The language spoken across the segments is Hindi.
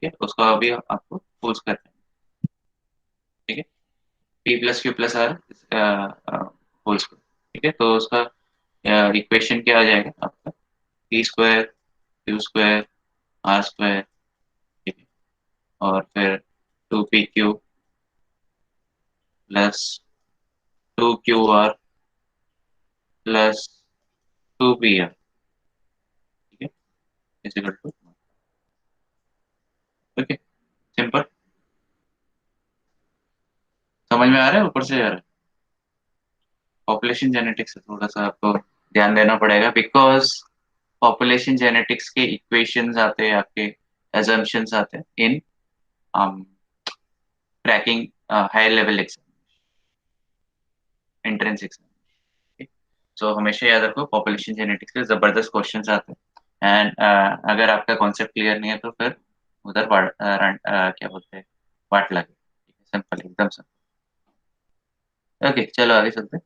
ठीक है, उसका अभी आपको पोज करना है। ठीक है, P plus Q plus R whole square. ठीक है, तो उसका इक्वेशन क्या आ जाएगा आपका, P square Q square R square. ठीक है, और फिर two P Q plus two Q R plus two P R. ठीक है, is equal to, okay, simple. समझ में आ रहा है, ऊपर से जा रहा है। पॉपुलेशन जेनेटिक्स से थोड़ा सा आपको ध्यान देना पड़ेगा, बिकॉज पॉपुलेशन जेनेटिक्स के इक्वेशंस आते हैं आपके, assumptions आते हैं in cracking high level exam, entrance exam. So हमेशा याद रखो, पॉपुलेशन जेनेटिक्स के जबरदस्त क्वेश्चंस आते हैं। एंड अगर आपका कॉन्सेप्ट क्लियर नहीं है तो फिर उधर क्या बोलते हैं, वाट लगे। सिंपल, एकदम सिंपल। ओके, चलो आगे चलते हैं।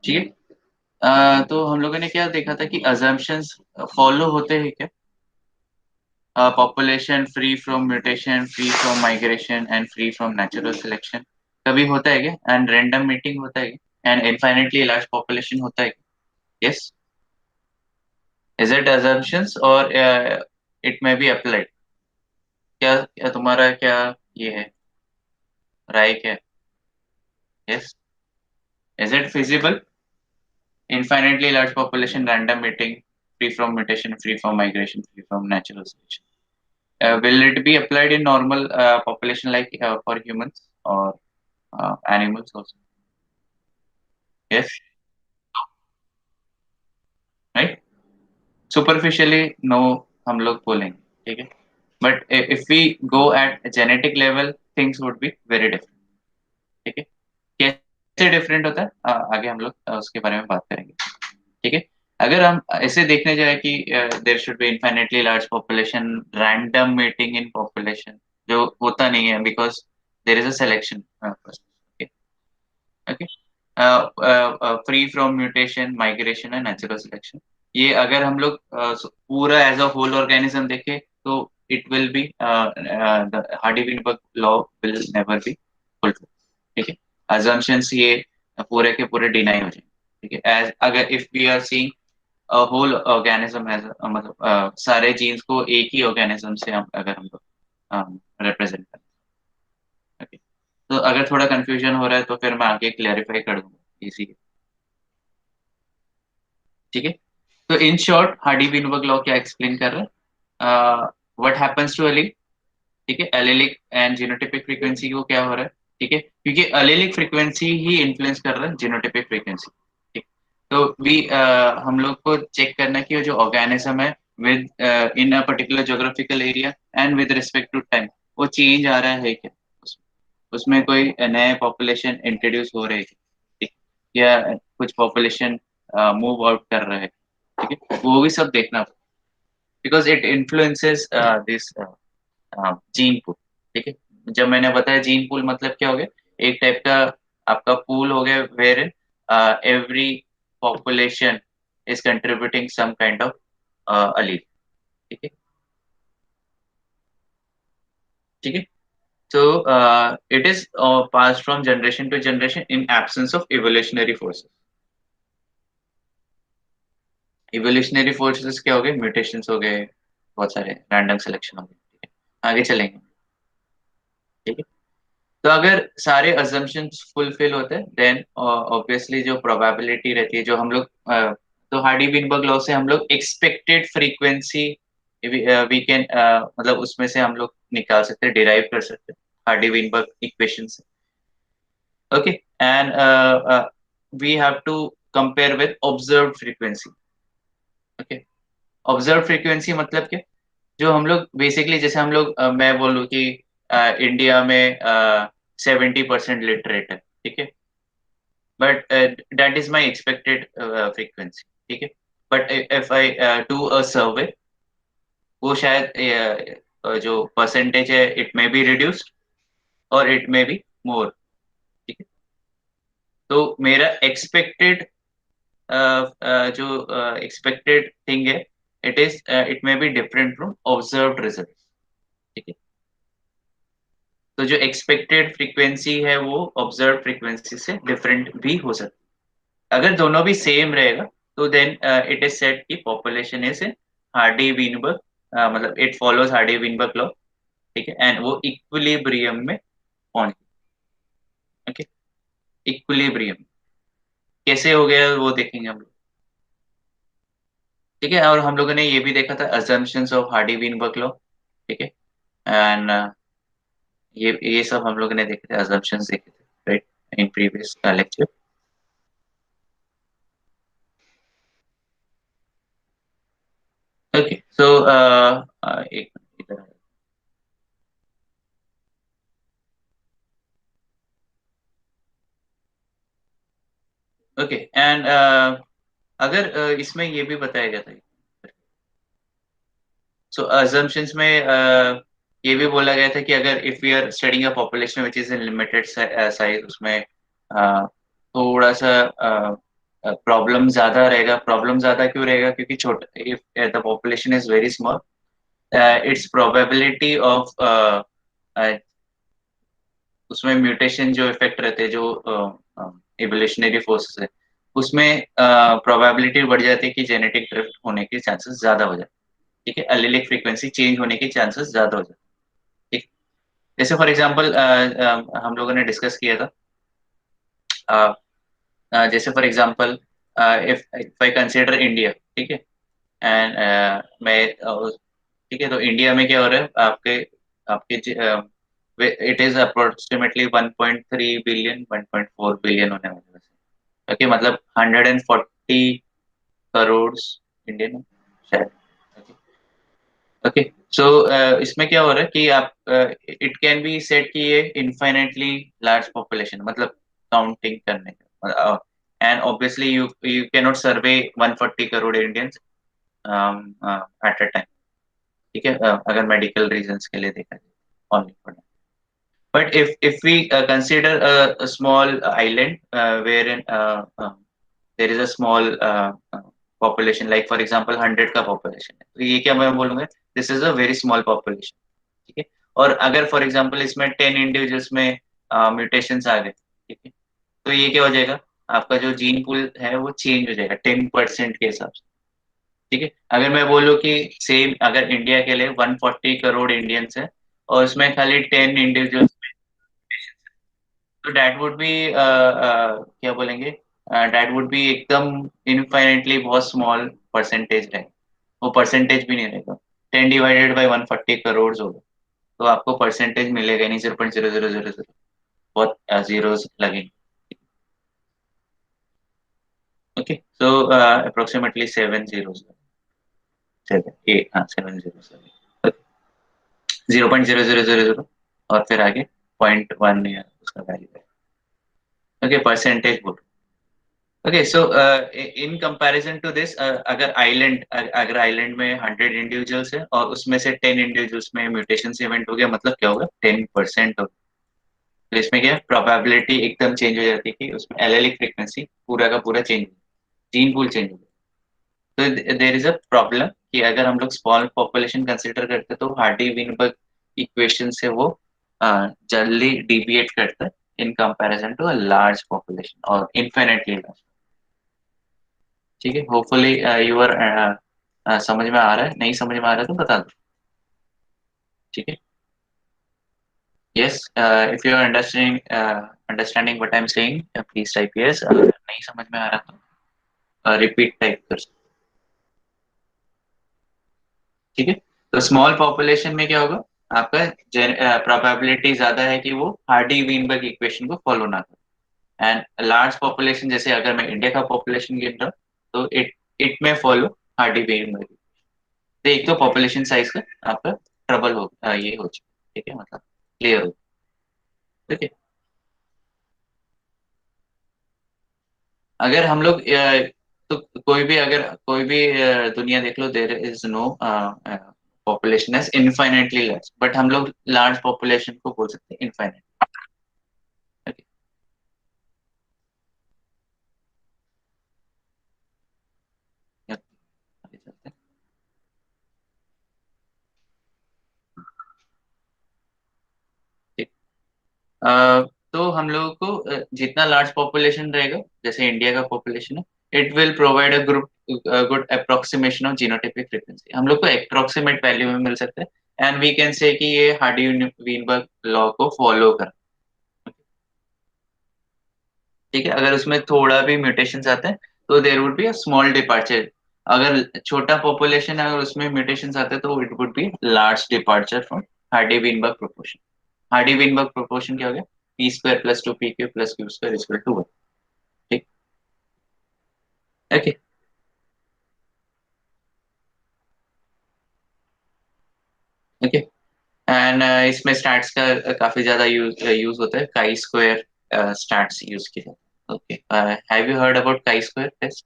ठीक है, तो हम लोगों ने क्या देखा था कि अजम्पशंस फॉलो होते हैं क्या, population free from mutation, free from migration and free from natural selection, कभी होता है क्या, एंड रैंडम मीटिंग होता है क्या, एंड इनफाइनाइटली लार्ज पॉपुलेशन होता है क्या। यस, इज इट assumptions और इट मे बी अप्लाइड। क्या तुम्हारा क्या ये है, राय क्या है। Yes, is it feasible, infinitely large population, random meeting, free from mutation, free from migration, free from natural selection. Will it be applied in normal population like for humans or animals also? Yes, right? Superficially, no, हम लोग बोलेंगे। ठीक है, but if we go at genetic level, things would be very different. ठीक है, कैसे डिफरेंट होता है, आगे हम लोग उसके बारे में बात करेंगे। ठीक है, अगर हम ऐसे देखने जाए कि there should be infinitely large population, random mating in population, जो होता नहीं है because there is a selection. Okay, okay, free from mutation, migration and natural selection, ये अगर हम लोग पूरा एज अ होल ऑर्गेनिज्म देखें तो it will B, the Hardy Weinberg law will never be fulfil. ठीक है, assumptions ये पूरे के पूरे डिनाई हो जाएंगे। ठीक है, एज अगर if we are seeing whole organism as, मतलब सारे जीन्स को एक ही ऑर्गेनिज्म से हम अगर हम लोग रिप्रेजेंट करें। ओके, तो अगर थोड़ा कंफ्यूजन हो रहा है तो फिर मैं आगे क्लैरिफाई कर दूंगा इजी। ठीक है, तो इन शॉर्ट हार्डी बीनबर्ग लॉ क्या एक्सप्लेन कर रहा है, व्हाट हैपेंस टू एलील। ठीक है, एलेलिक एंड जीनोटाइपिक फ्रीक्वेंसी को क्या हो रहा है। ठीक है, क्योंकि एलेलिक फ्रीक्वेंसी ही इन्फ्लुएंस कर रहा है जीनोटाइपिक फ्रीक्वेंसी। ठीक, तो वी हम लोग को चेक करना है कि वो जो ऑर्गेनिज्म है within a particular geographical area and with respect to time, वो चेंज आ रहा है क्या, उसमें कोई नए पॉपुलेशन इंट्रोड्यूस हो रहे हैं। ठीक, या कुछ पॉपुलेशन मूव आउट कर रहा है। ठीक है, वो भी सब देखना, because it influences this gene pool. ठीक है, जब मैंने बताया जीन पूल मतलब क्या हो गया, एक टाइप का आपका पूल हो गया where every population is contributing some kind of allele. ठीक है, ठीक है, so it is passed from generation to generation in absence of evolutionary forces। evolutionary forces क्या हो गए, म्यूटेशंस हो गए, बहुत सारे रैंडम सिलेक्शन हो गए। ठीक है, आगे चलेंगे। ठीक है, तो अगर सारे assumptions फुलफिल होते हैं देन ऑब्वियसली जो प्रोबेबिलिटी रहती है, जो हम लोग तो हार्डी विनबर्ग लॉ से हम लोग एक्सपेक्टेड फ्रीक्वेंसी वी कैन, मतलब उसमें से हम लोग निकाल सकते हैं, डिराइव कर सकते हैं हार्डी विनबर्ग इक्वेशन से। Okay, and we have to compare with observe frequency. Okay, observe frequency मतलब क्या, जो हम लोग बेसिकली, जैसे हम लोग मैं बोलूँ कि इंडिया में 70% लिटरेट है। ठीक है, but that is my expected frequency. ठीक है, but if I do a survey, वो शायद जो परसेंटेज है इट मे बी रिड्यूस्ड और इट मे बी मोर। ठीक है, तो मेरा एक्सपेक्टेड जो एक्सपेक्टेड थिंग है it may be different from observed result. ठीक है, तो जो एक्सपेक्टेड फ्रीक्वेंसी है वो ऑब्जर्व फ्रीक्वेंसी से डिफरेंट भी हो सकती है। अगर दोनों भी सेम रहेगा तो देन इट इज सेड कि पॉपुलेशन इज हार्डी वीनबर्ग, मतलब it follows Hardy Weinberg law. ठीक है, एंड वो इक्विलिब्रियम में पहुंच गई। ओके, इक्विलिब्रियम कैसे हो गया वो देखेंगे हम लोग। ठीक है, और हम लोगों ने ये भी देखा था assumptions of Hardy Weinberg law. ठीक है, एंड ये सब हम लोगों ने देखे थे, अजम्पशंस देखे थे, right, in previous lecture. Okay, so एक मिनट इधर। ओके, एंड अगर इसमें ये भी बताया गया था, सो assumptions में ये भी बोला गया था कि अगर if we are studying a population which is in limited size, उसमें थोड़ा सा प्रॉब्लम ज्यादा रहेगा। प्रॉब्लम ज्यादा क्यों रहेगा? क्योंकि छोटा, if the population is very small, it's probability of उसमें म्यूटेशन जो इफेक्ट रहते हैं, जो इवोल्यूशनरी फोर्सेस है, उसमें प्रोबेबिलिटी बढ़ जाती है कि जेनेटिक ड्रिफ्ट होने के चांसेस ज्यादा हो जाते हैं। ठीक है, एलिलिक फ्रीक्वेंसी चेंज होने के चांसेस ज्यादा हो जाते हैं। ठीक, जैसे फॉर एग्जांपल हम लोगों ने डिस्कस किया था, अ, जैसे for example if if I consider India. ठीक है, एंड मैं ठीक है, तो इंडिया में क्या हो रहा है, आपके आपके it is approximately 1.3 billion, 1.4 billion होने वाले वैसे। ओके, मतलब 140 करोड़ इंडियन है शायद। ओके, सो इसमें क्या हो रहा है कि आप, इट कैन बी सेड कि ये इनफाइनाइटली लार्ज पॉपुलेशन, मतलब काउंटिंग करने का, and obviously you you can not survey 140 crore Indians at a time. ठीक है, अगर मेडिकल रीजंस के लिए देखा जाए only. But if we consider a small island wherein there is a small population, like for example 100 का population है, तो ये क्या मैं बोलूंगा, this is a very small population। ठीक है, और अगर फॉर एग्जांपल इसमें 10 इंडिविजुअल्स में म्यूटेशंस आ गए, ठीक है, तो ये क्या हो जाएगा, आपका जो जीन पूल है वो चेंज हो जाएगा 10% के हिसाब से। ठीक है, अगर मैं बोलूँ कि सेम अगर इंडिया के लिए 140 करोड़ इंडियंस है और उसमें खाली 10 इंडिविजुअल्स, तो डैट वुड बी क्या बोलेंगे, डैट वुड बी एकदम इनफाइनेटली बहुत स्मॉल परसेंटेज है। वो परसेंटेज भी नहीं रहेगा, 10 डिवाइडेड बाई 140 करोड़ होगा, तो आपको परसेंटेज मिलेगा नहीं, 0.0000, बहुत जीरोस लगेंगे। ओके, सो अप्रोक्सीमेटली 7 जीरोस, 7 8, हाँ 7 जीरो, 0.0000, और फिर आगे 0.1 या उसका वैल्यू है। ओके, परसेंटेज बोल। Okay, so in comparison to this, अगर आइलैंड में 100 इंडिविजुअल्स है और उसमें से 10 इंडिविजुअल्स में म्यूटेशन इवेंट हो गया, मतलब क्या होगा, 10% हो। तो इसमें क्या प्रोबेबिलिटी एकदम चेंज हो जाती है कि उसमें एलेलिक फ्रीक्वेंसी पूरा का पूरा चेंज, जीन पूल चेंज हो गया। तो देर इज अ प्रॉब्लम कि अगर हम लोग स्मॉल पॉपुलेशन कंसिडर करते हैं तो हार्डी विनबर्ग इक्वेशन से वो जल्दी डिविएट करता है in comparison to a large population और इन्फिनिटली लार्ज। ठीक है, होपफुली यू आर समझ में आ रहा है, नहीं समझ में आ रहा है तो बता दो। ठीक है, yes, if you are understanding what I am saying, please type yes. नहीं समझ में आ रहा तो रिपीट टाइप कर। ठीक है, तो स्मॉल पॉपुलेशन में क्या होगा, आपका प्रोबेबिलिटी ज्यादा है कि वो हार्डी वीनबर्ग इक्वेशन को फॉलो ना करे। एंड लार्ज पॉपुलेशन, जैसे अगर मैं इंडिया का पॉपुलेशन गिन रहा हूँ, तो इट इट में फॉलो हार्डी वीनबर्ग। तो एक तो पॉपुलेशन साइज का आपका ट्रबल हो, ये हो चुका। ठीक है, मतलब क्लियर हो। ठीक है, अगर हम लोग तो कोई भी दुनिया देख लो, there is no population as infinitely large, but हम लोग लार्ज पॉपुलेशन को बोल सकते हैं इनफाइनाइट। तो हम लोगों को जितना लार्ज पॉपुलेशन रहेगा, जैसे इंडिया का पॉपुलेशन है, it will provide a group good approximation of genotypic frequency. हम लोग को अप्रोक्सीमेट वैल्यू में मिल सकता है, एंड वी कैन से कि ये हार्डी वीनबर्ग लॉ को फॉलो कर। ठीक है, अगर उसमें थोड़ा भी म्यूटेशंस आते हैं तो there would be a small departure. अगर छोटा पॉपुलेशन है, अगर उसमें म्यूटेशंस आते हैं तो it would be large departure from Hardy Weinberg proportion. Hardy Weinberg proportion क्या हो गया? P square plus two P Q plus Q square equal to 1। ठीक। ओके। ओके। एंड इसमें स्टैट्स का काफी ज्यादा यूज होता है, काई स्क्वायर स्टैट्स यूज किए जाते हैं। Okay, have you heard about chi square test?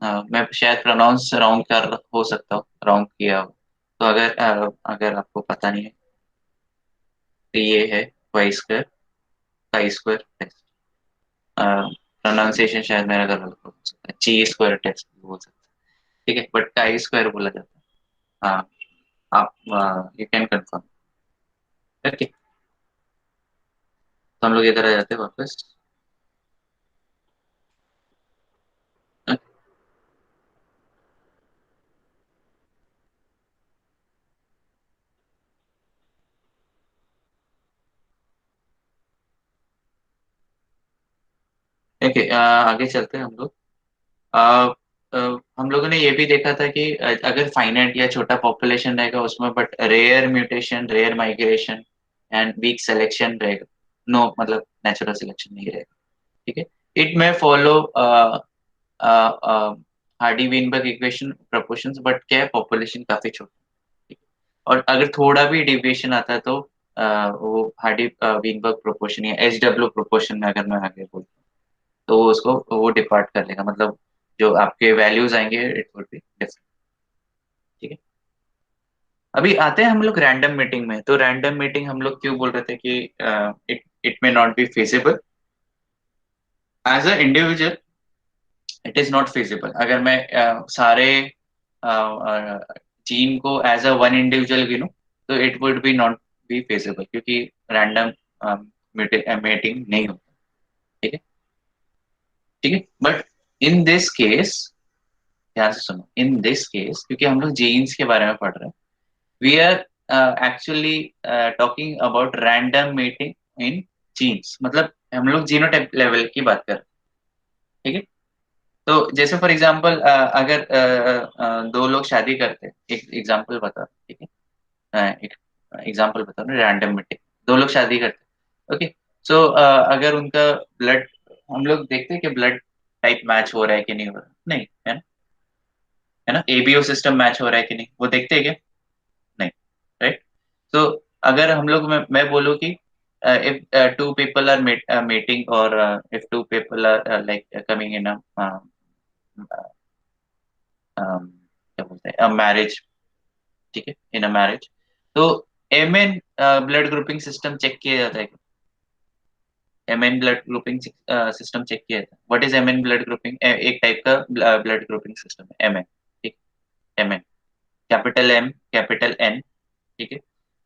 मैं शायद प्रोनाउंस रॉन्ग कर हो सकता हूँ, रॉन्ग किया हो। तो अगर आपको पता नहीं है तो ये है काई स्क्वायर टेस्ट। प्रोनाउंसिएशन शायद मेरा गलत हो सकता है, ची स्क्वायर टेस्ट बोल सकते हैं। ठीक है, बट काई स्क्वायर बोला जाता है। हाँ, आप यू कैन कंफर्म। ओके, तो हम लोग इधर आ जाते हैं वापस। ओके, आगे चलते हैं हम लोग। अ, अ, हम लोगों ने ये भी देखा था कि अगर फाइनाइट या छोटा पॉपुलेशन रहेगा उसमें, but rare mutation, rare migration and weak selection रहेगा, नो मतलब नेचुरल सिलेक्शन नहीं रहेगा। ठीक है, इट में follow Hardy Weinberg equation proportions, but क्या है, पॉपुलेशन काफी छोटा। ठीक है, और अगर थोड़ा भी डिविएशन आता है तो वो हार्डी वीनबर्ग प्रोपोर्शन या एच डब्ल्यू प्रोपोर्शन में अगर मैं आगे बोलूँ तो उसको वो डिपार्ट कर लेगा, मतलब जो आपके वैल्यूज आएंगे इट वुड बी डिफरेंट। ठीक है, अभी आते हैं हम लोग रैंडम मीटिंग में। तो रैंडम मीटिंग हम लोग क्यों बोल रहे थे कि it it may not be feasible as a individual. It is not feasible अगर मैं सारे जीन को एज अ वन इंडिविजुअल गिनूं, तो it would be not be feasible, क्योंकि रैंडम मीटिंग नहीं होता। ठीक है। ठीक है, बट इन दिस केस, ध्यान से सुनो, इन दिस केस क्योंकि हम लोग जीन्स के बारे में पढ़ रहे हैं, we are actually talking about random mating in genes, मतलब हम लोग जीनोटाइप लेवल की बात कर रहे हैं। ठीक है, तो जैसे फॉर एग्जांपल अगर दो लोग शादी करते हैं, एक एग्जांपल बता रहा हूं, ठीक है, एक एग्जांपल बता रहा हूँ, रैंडम मीटिंग, दो लोग शादी करते हैं। ओके, सो अगर उनका ब्लड, हम लोग देखते हैं कि ब्लड टाइप मैच हो रहा है कि नहीं हो रहा, नहीं है ना, है ना, एबीओ सिस्टम मैच हो रहा है कि नहीं, वो देखते हैं क्या? नहीं, राइट। तो अगर हम लोग, मैं बोलूँ कि if two people are meeting, or if two people are like coming in a क्या बोलते हैं, मैरिज, ठीक है, इन अ मैरिज, तो M N blood grouping system check किया जाता है। M N blood grouping system check किया जाता है। What is M N blood grouping? एक टाइप का ब्लड ग्रुपिंग सिस्टम है एम एन। ठीक, M N, capital M capital N. ठीक है,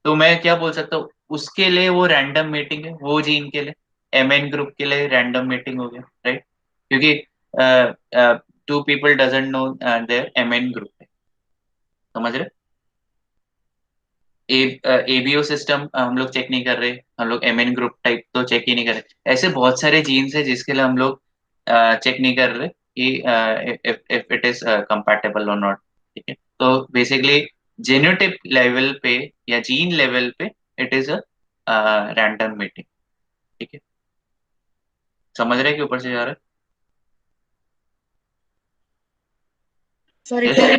तो मैं क्या बोल सकता हूँ, उसके लिए वो रैंडम मीटिंग है, वो जीन के लिए एम एन ग्रुप के लिए रैंडम मीटिंग हो गया, राइट, क्योंकि two people doesn't know their M N group है। समझ रहे? एबीओ सिस्टम हम लोग चेक नहीं कर रहे, हम लोग एम एन ग्रुप टाइप तो चेक ही नहीं कर रहे। ऐसे बहुत सारे जीन्स है जिसके लिए हम लोग चेक नहीं कर रहे कि इफ इट इज कंपैटिबल और नॉट। ठीक है, तो बेसिकली जेनोटाइप लेवल पे या जीन लेवल पे it is a random meeting. ठीक है, समझ रहे हैं कि ऊपर से जा रहा सॉरी है? सॉरी।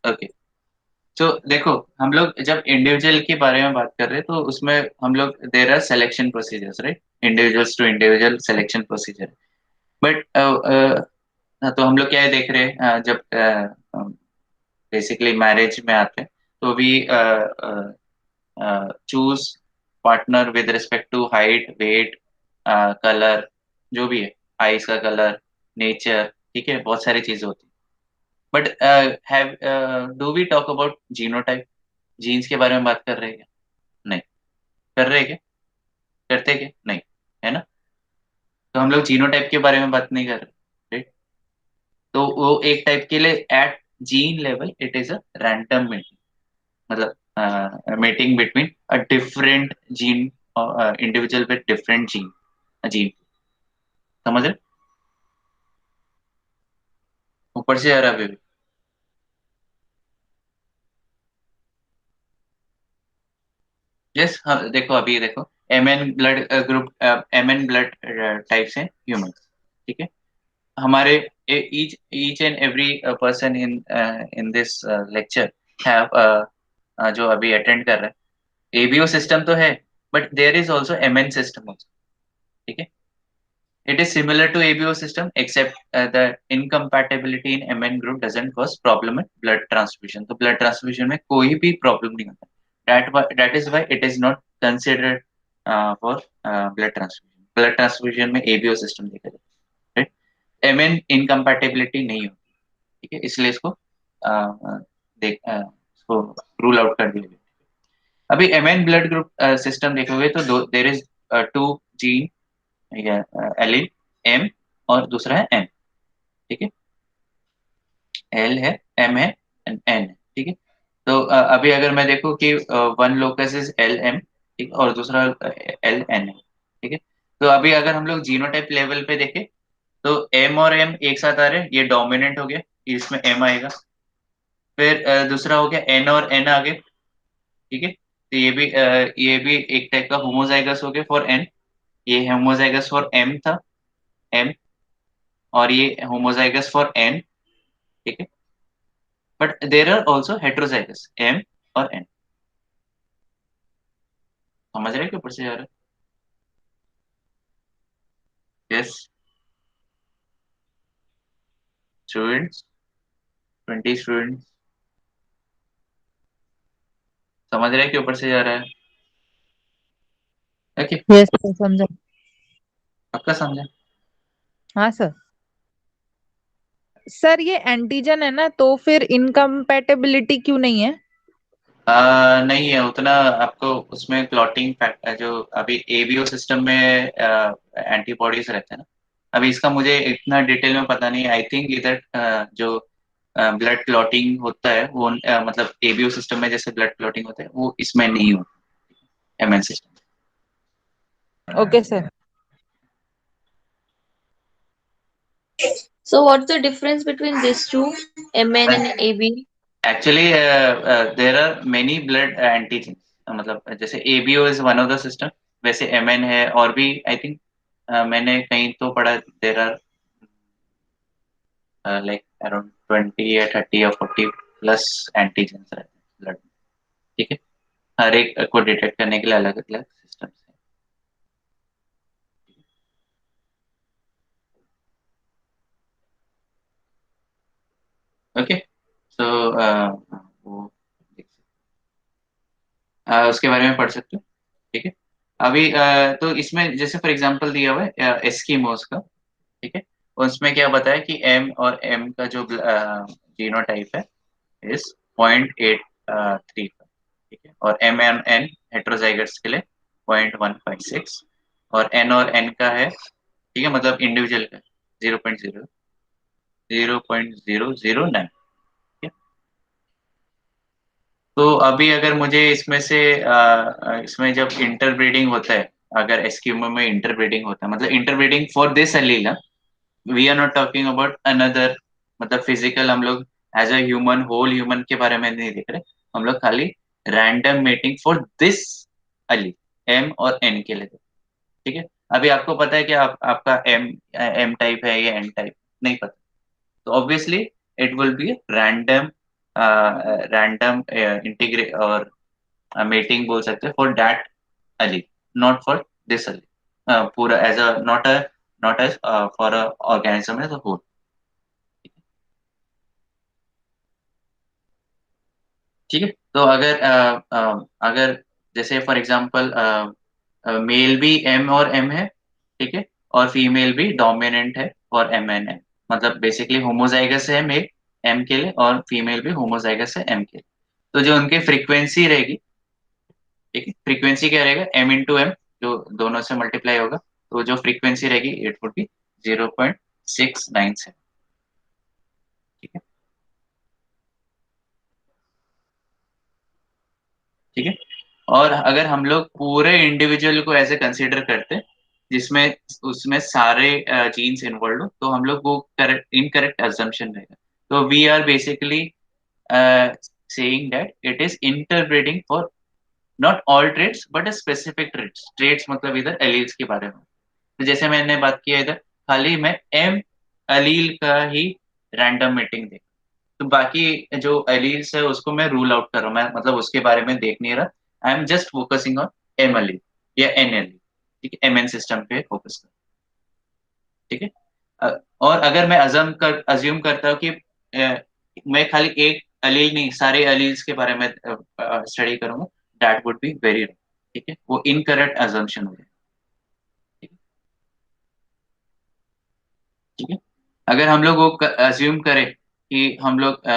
ओके, तो देखो, हम लोग जब इंडिविजुअल के बारे में बात कर रहे हैं तो उसमें हम लोग there are selection procedures, right, individuals to individual selection procedure. But तो हम लोग क्या देख रहे हैं, जब बेसिकली मैरिज में आते हैं तो we choose partner with respect to height, weight, colour, जो भी है, आईज का कलर, नेचर। ठीक है, बहुत सारी चीजें होती है, but have do we talk about genotype? Genes के बारे में बात कर रहे हैं क्या? नहीं कर रहे हैं क्या? करते क्या? नहीं, है ना? तो हम लोग जीनोटाइप के बारे में बात नहीं कर रहे, right? तो वो एक टाइप के लिए at gene level it is a random meeting, मतलब meeting between a different gene, individual with different gene. समझ रहे? ऊपर से आ रहा है। यस, हाँ, देखो अभी देखो, M N blood group, M N blood types हैं ह्यूमन, ठीक है? हमारे each each and every person in in this lecture have, जो अभी अटेंड कर रहे हैं, एबीओ सिस्टम तो है, but there is also MN system also, ठीक है? It is similar to ABO system, except the incompatibility in MN group doesn't cause problem in blood transfusion. तो blood transfusion में कोई भी problem नहीं होता. That is why it is not considered for blood transfusion. Blood transfusion में ABO system देखा जाता है, right? MN incompatibility नहीं होती, ठीक है? इसलिए इसको इसको रूल आउट कर दिया गया. अभी MN ब्लड ग्रुप सिस्टम देखोगे तो दो देर इज टू जीन या एलिल, एम और दूसरा है एन, ठीक है? एल है, एम है, एन है, ठीक है? तो अभी अगर मैं देखूं कि one locus is L M, ठीक, और दूसरा एल एन है, ठीक है? तो अभी अगर हम लोग जीनोटाइप लेवल पे देखें तो एम और एम एक साथ आ रहे हैं, ये डोमिनेंट हो गया, इसमें एम आएगा। फिर दूसरा हो गया एन और एन आ गए, ठीक है? तो ये भी एक टाइप का होमोजाइगस हो गया फॉर एन, ये होमोजाइगस फॉर एम था, एम, और ये होमोजाइगस फॉर एन, ठीक है? But there are also heterozygous M और एन। समझ रहे हैं कि ऊपर से जा रहा है? Yes students, 20 students. समझ रहे हैं कि ऊपर से जा रहा है? ओके, यस सर, समझा। आपका समझा? हाँ सर। सर ये एंटीजन है ना, तो फिर इनकम्पैटिबिलिटी क्यों नहीं है? नहीं है उतना, आपको उसमें क्लॉटिंग फैक्टर जो अभी एबीओ सिस्टम में एंटीबॉडीज रहते हैं ना, अभी इसका मुझे इतना डिटेल में पता नहीं, आई थिंक इधर जो ब्लड क्लॉटिंग होता है वो मतलब एबीओ सिस्टम में जैसे ब्लड क्लॉटिंग होता है वो इसमें नहीं होता, MN system. Okay sir. So what's the difference between these two, MN and AB? Actually there are many blood antigen, मतलब जैसे ABO is one of the system, वैसे एमएन है और भी आई थिंक, मैंने कहीं तो पढ़ा देर आर लाइक अराउंड 20 या 30 या 40 प्लस एंटीजेंस रहते हैं ब्लड, ठीक है? हर एक को डिटेक्ट करने के लिए अलग अलग सिस्टम है। ओके, सो वो उसके बारे में पढ़ सकते हो, ठीक है? अभी तो इसमें जैसे फॉर एग्जांपल दिया हुआ है एस्कीमोस का, ठीक है? उसमें क्या बताया कि एम और एम का जो जीनोटाइप है इज 0.83 का, ठीक है? और एम एन एन हेट्रोजाइगट्स के लिए 0.156, और एन का है, ठीक है, मतलब इंडिविजुअल का 0.009। तो अभी अगर मुझे इसमें से इसमें जब इंटरब्रीडिंग होता है, अगर एस्क्यूमो में इंटरब्रीडिंग होता है, मतलब interbreeding for this allele, we are not talking about another, मतलब फिजिकल, हम लोग as a human, whole human के बारे में नहीं देख रहे, हम लोग खाली random mating for this allele, M और एन के लिए, ठीक है? अभी आपको पता है कि आपका एम एम टाइप है या एन टाइप, नहीं पता, तो obviously it will be random, random integrate और मेटिंग बोल सकते हैं for that allele, not for this allele, पूरा as a not as for a organism as a whole. ठीक है, तो अगर जैसे फॉर एग्जांपल मेल भी एम और एम है, ठीक है, और फीमेल भी डोमिनेंट है और एम एन है, मतलब बेसिकली होमोजाइगस है मेल एम के लिए और फीमेल भी होमोजाइगस है एम के लिए, तो जो उनकी फ्रीक्वेंसी रहेगी, ठीक है, फ्रीक्वेंसी क्या रहेगा, एम इंटू एम, जो दोनों से मल्टीप्लाई होगा तो जो फ्रीक्वेंसी रहेगी इट वुड बी 0.697। ठीक है, ठीक है। और अगर हम लोग पूरे इंडिविजुअल को ऐसे कंसीडर करते जिसमें उसमें सारे जीन्स इन्वॉल्व हो तो हम लोग वो करेक्ट इनकरेक्ट अजम्पशन रहेगा। तो we are basically saying that it is interbreeding for not all traits but specific traits. Traits मतलब इधर एलील्स के बारे में। तो जैसे मैंने बात किया इधर खाली मैं एम अलील का ही रैंडम मीटिंग दे, तो बाकी जो एलील्स है उसको मैं रूल आउट कर रहा हूँ, मैं मतलब उसके बारे में देख नहीं रहा। I am just focusing on M allele या एन एलील। ठीक है, एम एन सिस्टम पे फोकस कर। ठीक है। और अगर मैं अज्यूम करता हूँ कि मैं खाली एक अलील नहीं सारे अलील्स के बारे में स्टडी करूंगा, that would be very wrong. ठीक है, वो इनकरेक्ट अजम्पशन हो जाए। ठीक है, ठीक है। अगर हम लोग वो अज्यूम करें कि हम लोग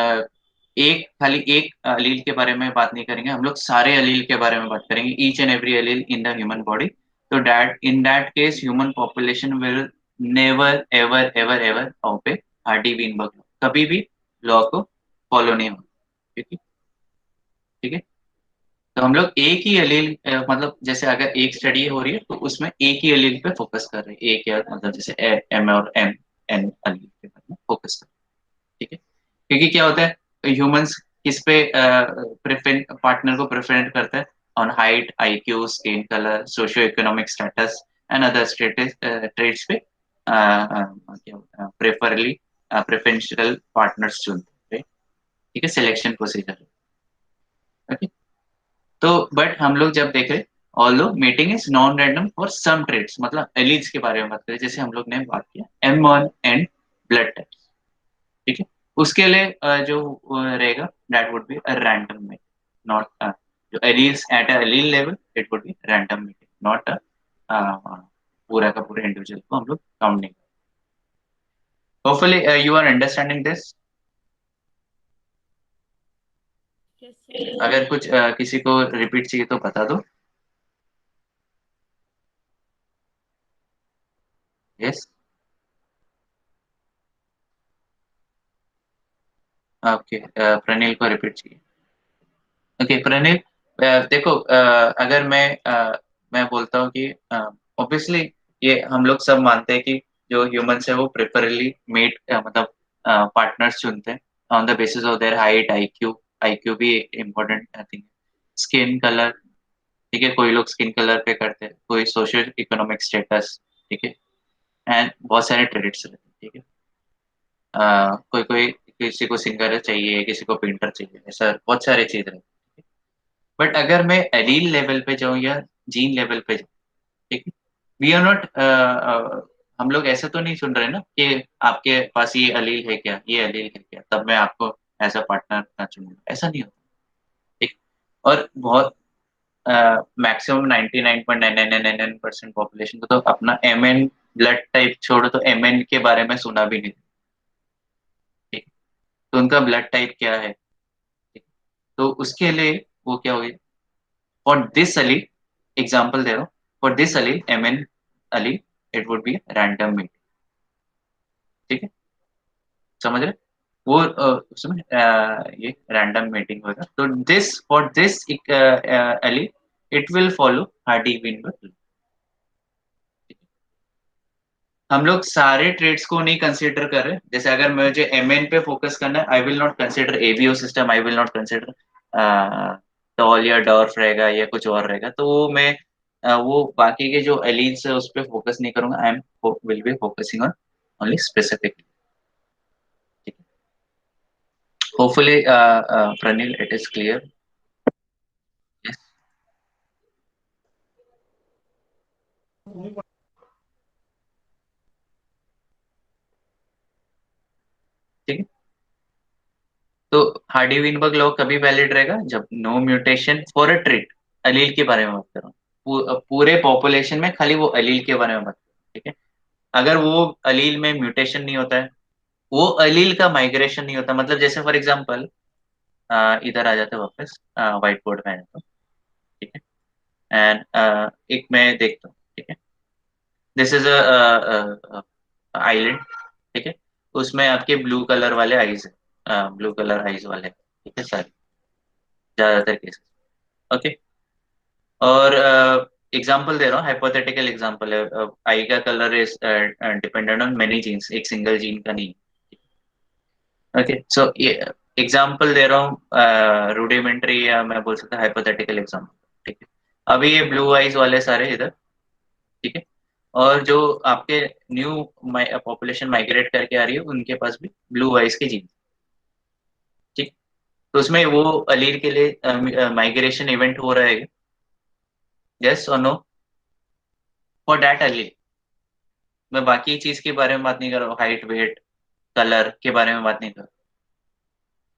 एक खाली एक अलील के बारे में बात नहीं करेंगे, हम लोग सारे अलील के बारे में बात करेंगे, each and every allele in the human body, तो that case human population will never ever ever ever obey Hardy Weinberg law, कभी भी लॉ को फॉलो नहीं होगा। ठीक है, ठीक है। तो हम लोग एक ही अलील मतलब जैसे अगर एक स्टडी हो रही है तो उसमें एक ही अलील पे फोकस कर रहे हैं, एक या मतलब जैसे एम और एम एन अलील पे फोकस कर रहे हैं। ठीक है, क्योंकि क्या होता है ह्यूमंस किस पे प्रेफर पार्टनर को प्रेफरेंट करता है, on height, IQ, skin colour, socio economic status and other status traits पे क्या प्रेफरली प्रेफरेंशियल पार्टनर्स चुनते हैं। ठीक है, सिलेक्शन प्रोसीजर। ओके, तो बट हम लोग जब देख रहे although mating is non random for some traits, मतलब एलीड्स के बारे में बात करें जैसे हम लोग ने बात किया M one and blood type. ठीक है, उसके लिए जो रहेगा that would be a random meeting, not जो alleles at a allele level it would be random meeting, not a पूरा का पूरा इंडिविजुअल को हम लोग काउंट नहीं। Hopefully you are understanding this. अगर कुछ किसी को रिपीट चाहिए तो बता दो। यस, ओके, प्रणील को रिपीट चाहिए। ओके प्रणील, देखो अगर मैं बोलता हूँ कि ऑब्वियसली ये हम लोग सब मानते हैं कि जो ह्यूमंस है वो प्रेफरली मेट मतलब पार्टनर्स चुनते हैं on the basis of their height, IQ. IQ भी एक इम्पोर्टेंट थिंग है। स्किन कलर, ठीक है, कोई लोग स्किन कलर पे करते हैं, कोई सोशल इकोनॉमिक स्टेटस। ठीक है, एंड बहुत सारे ट्रेडिट्स रहते हैं। ठीक है, कोई कोई किसी को सिंगर चाहिए, किसी को पेंटर चाहिए, ऐसा बहुत सारे चीज रहते हैं। बट अगर मैं एलील लेवल पे जाऊँ या जीन लेवल पे जाऊँ, ठीक है, वी आर नॉट हम लोग ऐसा तो नहीं सुन रहे ना कि आपके पास ये अलील है क्या, ये अलील है क्या, तब मैं आपको एज अ पार्टनर ना चुनूंगा, ऐसा नहीं होता। ठीक, और बहुत मैक्सिमम 99.9999% पॉपुलेशन को तो अपना एम एन ब्लड टाइप छोड़ो तो एम एन के बारे में सुना भी नहीं। ठीक, तो उनका ब्लड टाइप क्या है। ठीक, तो उसके लिए वो क्या होगी, फॉर दिस अली एग्जाम्पल दे रहा हूँ, for this allele M N allele it would be random mate. ठीक है, समझ रहे, वो उसमें ये रैंडम मीटिंग होगा, तो this for this Ali it will follow Hardy Weinberg. हम लोग सारे ट्रेड्स को नहीं कंसीडर कर रहे, जैसे अगर मुझे एम एन पे फोकस करना है I will not consider ABO system, I will not consider tall या डॉर्फ रहेगा या कुछ और रहेगा, तो वो मैं वो बाकी के जो एलीन्स है उस पर फोकस नहीं करूंगा। I am will be focusing on only specific. Hopefully Pranil it is clear. Yes, ठीक है। तो हार्डी विनबर्ग लॉ कभी वैलिड रहेगा जब no mutation for a trait, allele के बारे में बात कर रहा हूँ, पूरे पॉपुलेशन में खाली वो अलील के बारे में बात कर रहा हूँ। ठीक है, अगर वो अलील में म्यूटेशन नहीं होता है, वो अलील का माइग्रेशन नहीं होता, मतलब जैसे फॉर एग्जांपल इधर आ जाते हैं वापस व्हाइट बोर्ड में आ जाता हूँ। ठीक है, एंड एक मैं देखता हूँ, ठीक है। दिस इज अ आइलैंड, ठीक है। उसमें आपके ब्लू कलर वाले आईज है, ब्लू कलर आईज वाले, ठीक है, सारे ज्यादातर केसेस, ओके। और एग्जांपल दे रहा हूँ, हाइपोथेटिकल एग्जांपल है। आई का कलर is dependent on many genes, एक सिंगल जीन का नहीं। ओके, सो ये एग्जांपल दे रहा हूँ, रूडिमेंट्री या मैं बोल सकता हाइपोथेटिकल एग्जांपल, ठीक है। अभी ये ब्लू आइज वाले सारे इधर, ठीक है। और जो आपके न्यू पॉपुलेशन माइग्रेट करके आ रही है उनके पास भी ब्लू आइज के जीन, ठीक। तो उसमें वो अलील के लिए माइग्रेशन इवेंट हो रहा है, यस और नो, फॉर दैट अलील। मैं बाकी चीज के बारे में बात नहीं कर रहा हूँ, हाइट वेट कलर के बारे में बात नहीं कर रहा।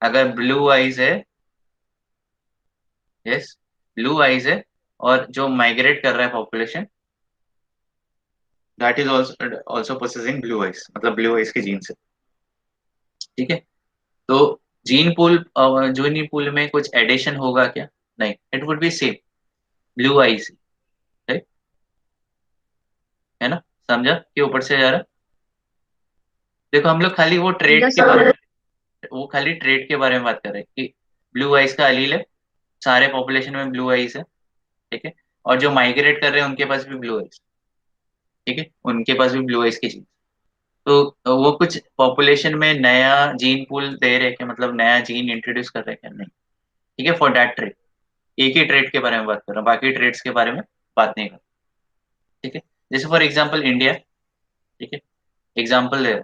अगर ब्लू आइज है, यस, ब्लू आइज है, और जो माइग्रेट कर रहा है population, that is also possessing blue eyes, मतलब ब्लू आइज के जीन से, ठीक है। तो जीन पूल में कुछ एडिशन होगा क्या? नहीं, it would B same, blue eyes, right, है ना? समझा कि ऊपर से जा रहा? देखो हम लोग खाली वो ट्रेड Yes, के बारे sir. में, वो खाली ट्रेड के बारे में बात कर रहे हैं कि ब्लू आइज का अलील है, सारे पॉपुलेशन में ब्लू आइज है, ठीक है। और जो माइग्रेट कर रहे हैं उनके पास भी ब्लू आइज, ठीक है, उनके पास भी ब्लू आइज की जीन। तो वो कुछ पॉपुलेशन में नया जीन पूल दे रहे हैं क्या, मतलब नया जीन इंट्रोड्यूस कर रहे हैं क्या? नहीं, ठीक है, फॉर दैट ट्रेड। एक ही ट्रेड के बारे में बात कर रहा हूँ, बाकी ट्रेड्स के बारे में बात नहीं कर रहा, ठीक है। जैसे फॉर एग्जाम्पल इंडिया, ठीक है, एग्जाम्पल दे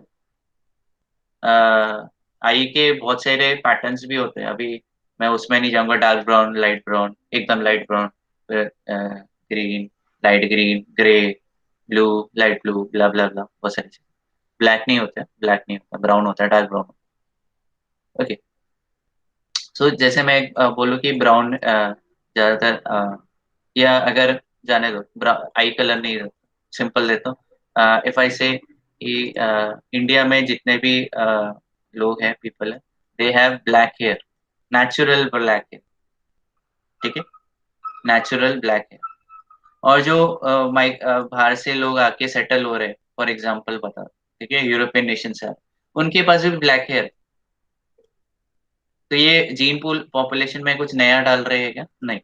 आई के बहुत सारे पैटर्न्स भी होते हैं। अभी मैं उसमें नहीं जाऊंगा, डार्क ब्राउन, लाइट ब्राउन, एकदम light brown, green, light green, grey, blue, light blue, blah blah blah, बहुत सारी चीज़। ब्लैक नहीं होता है, ब्लैक नहीं होता, ब्राउन होता है, डार्क ब्राउन, ओके। सो जैसे मैं बोलूँ कि ब्राउन ज्यादातर, या अगर जाने दो, आई कलर नहीं, सिंपल देता हूँ। इफ आई से इंडिया में जितने भी लोग हैं, पीपल है, they have black hair, natural black hair, ठीक है, नेचुरल ब्लैक हेयर। और जो बाहर से लोग आके सेटल हो रहे हैं, फॉर एग्जाम्पल बता, ठीक है, यूरोपियन नेशन से, उनके पास भी ब्लैक हेयर। तो ये जीन पूल पॉपुलेशन में कुछ नया डाल रहे हैं क्या? नहीं।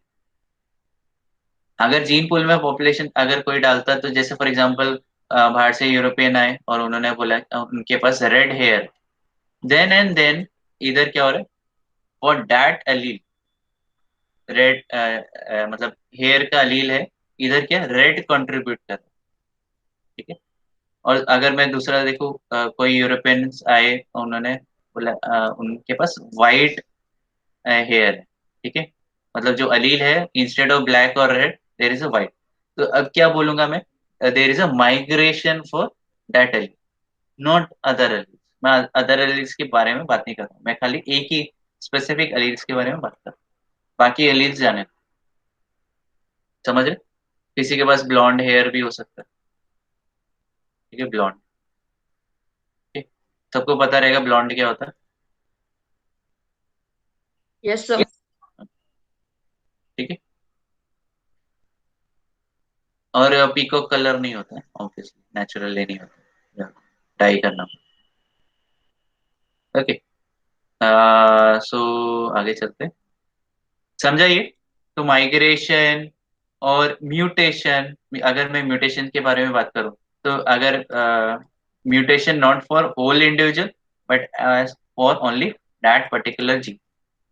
अगर जीन पूल में पॉपुलेशन अगर कोई डालता, तो जैसे फॉर एग्जांपल बाहर से यूरोपियन आए और उन्होंने बोला उनके पास red hair, then and then इधर क्या हो रहा है, फॉर दैट अलील, रेड मतलब हेयर का अलील है, इधर क्या रेड कंट्रीब्यूट कर रहा है, ठीक है। और अगर मैं दूसरा देखूँ, कोई यूरोपियंस आए, उन्होंने बोला उनके पास वाइट हेयर है, ठीक है, मतलब जो अलील है, इंस्टेड ऑफ ब्लैक और red, there is a white. तो अब क्या बोलूंगा मैं, there is a migration for that allele, not other alleles. मैं अदर अलील्स के बारे में बात नहीं कर रहा हूँ, मैं खाली एक ही स्पेसिफिक अलील्स के बारे में बात कर रहा हूँ। बाकी अलील्स जाने, समझ रहे? किसी के पास ब्लॉन्ड हेयर भी हो सकता है, ठीक है, ब्लॉन्ड, ठीक, सबको पता रहेगा ब्लॉन्ड क्या होता है, Yes, sir. ठीक है। और पीकॉक कलर नहीं होता है, ऑब्वियसली नेचुरली नहीं होता, डाई करना, ओके। सो आगे चलते हैं, समझा ये? तो माइग्रेशन और म्यूटेशन, अगर मैं म्यूटेशन के बारे में बात करूं, तो अगर mutation not for whole individual, but for only that particular gene,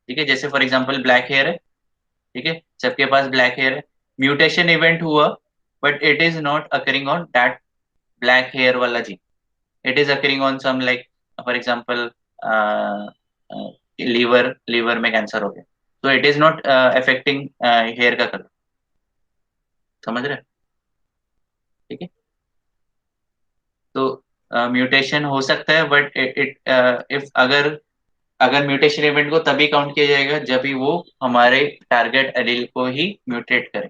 ठीक है। जैसे फॉर एग्जांपल ब्लैक हेयर है, ठीक है, सबके पास ब्लैक हेयर है, म्यूटेशन इवेंट हुआ, but it is not occurring on that black hair वाला gene, it is occurring on some like, for example liver में कैंसर हो गया, तो it is not affecting hair का कलर, समझ रहे हैं? ठीक है। तो म्यूटेशन हो सकता है, बट इट इफ अगर अगर म्यूटेशन इवेंट को तभी काउंट किया जाएगा जब भी वो हमारे टारगेट एलील को ही म्यूटेट करे,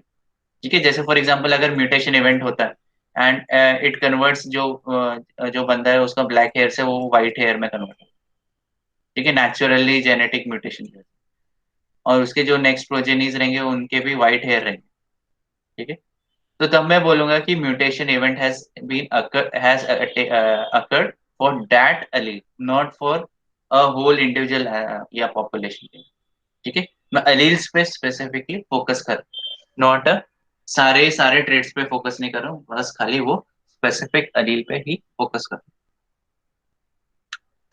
ठीक है। जैसे फॉर एग्जांपल अगर म्यूटेशन इवेंट होता है एंड इट कन्वर्ट्स, जो बंदा है उसका ब्लैक हेयर से वो व्हाइट हेयर में कन्वर्ट हो, ठीक है, नेचुरली जेनेटिक म्यूटेशन, और उसके जो नेक्स्ट प्रोजेनीज रहेंगे उनके भी व्हाइट हेयर रहेंगे, ठीक है, तो तब मैं बोलूंगा कि mutation event has occurred for that allele, not for a whole individual या पॉपुलेशन। ठीक है, मैं अलील्स पे स्पेसिफिकली फोकस कर, नॉट सारे सारे ट्रेड्स पे फोकस नहीं कर रहा हूँ, बस खाली वो स्पेसिफिक अलील पे ही फोकस कर,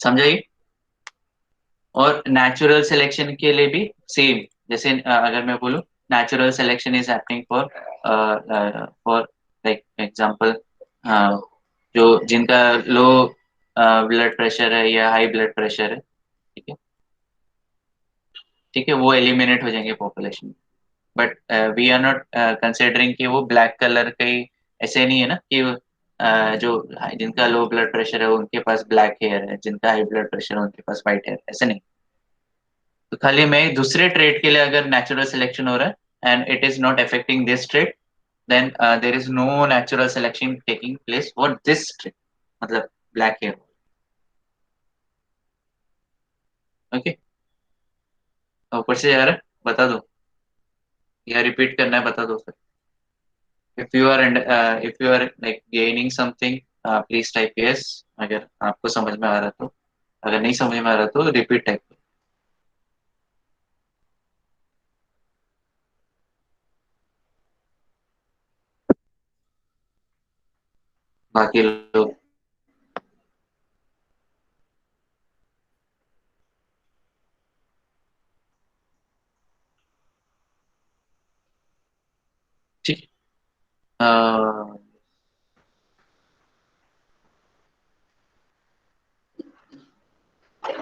समझाइए। और नेचुरल सिलेक्शन के लिए भी सेम, जैसे अगर मैं बोलूँ natural selection is happening for for like example, जो जिनका लो ब्लड प्रेशर है या हाई ब्लड प्रेशर है, ठीक है, ठीक है, वो एलिमिनेट हो जाएंगे population. But we are not considering कि वो ब्लैक कलर का ही, ऐसे नहीं है ना कि जो जिनका लो ब्लड प्रेशर है उनके पास ब्लैक हेयर है, जिनका हाई ब्लड प्रेशर है उनके पास व्हाइट हेयर, ऐसे नहीं। तो खाली मैं दूसरे ट्रेड के लिए अगर नेचुरल सिलेक्शन हो रहा है and it is not affecting this trait, then there is no natural selection taking place for this trait, मतलब ब्लैक हेयर। ओके, ऊपर से जा रहा है, बता दो या रिपीट करना है, बता दो sir. If you are like gaining something, please type yes, अगर आपको समझ में आ रहा तो, अगर नहीं समझ में आ रहा तो रिपीट टाइप। बाकी लोग ठीक, अह,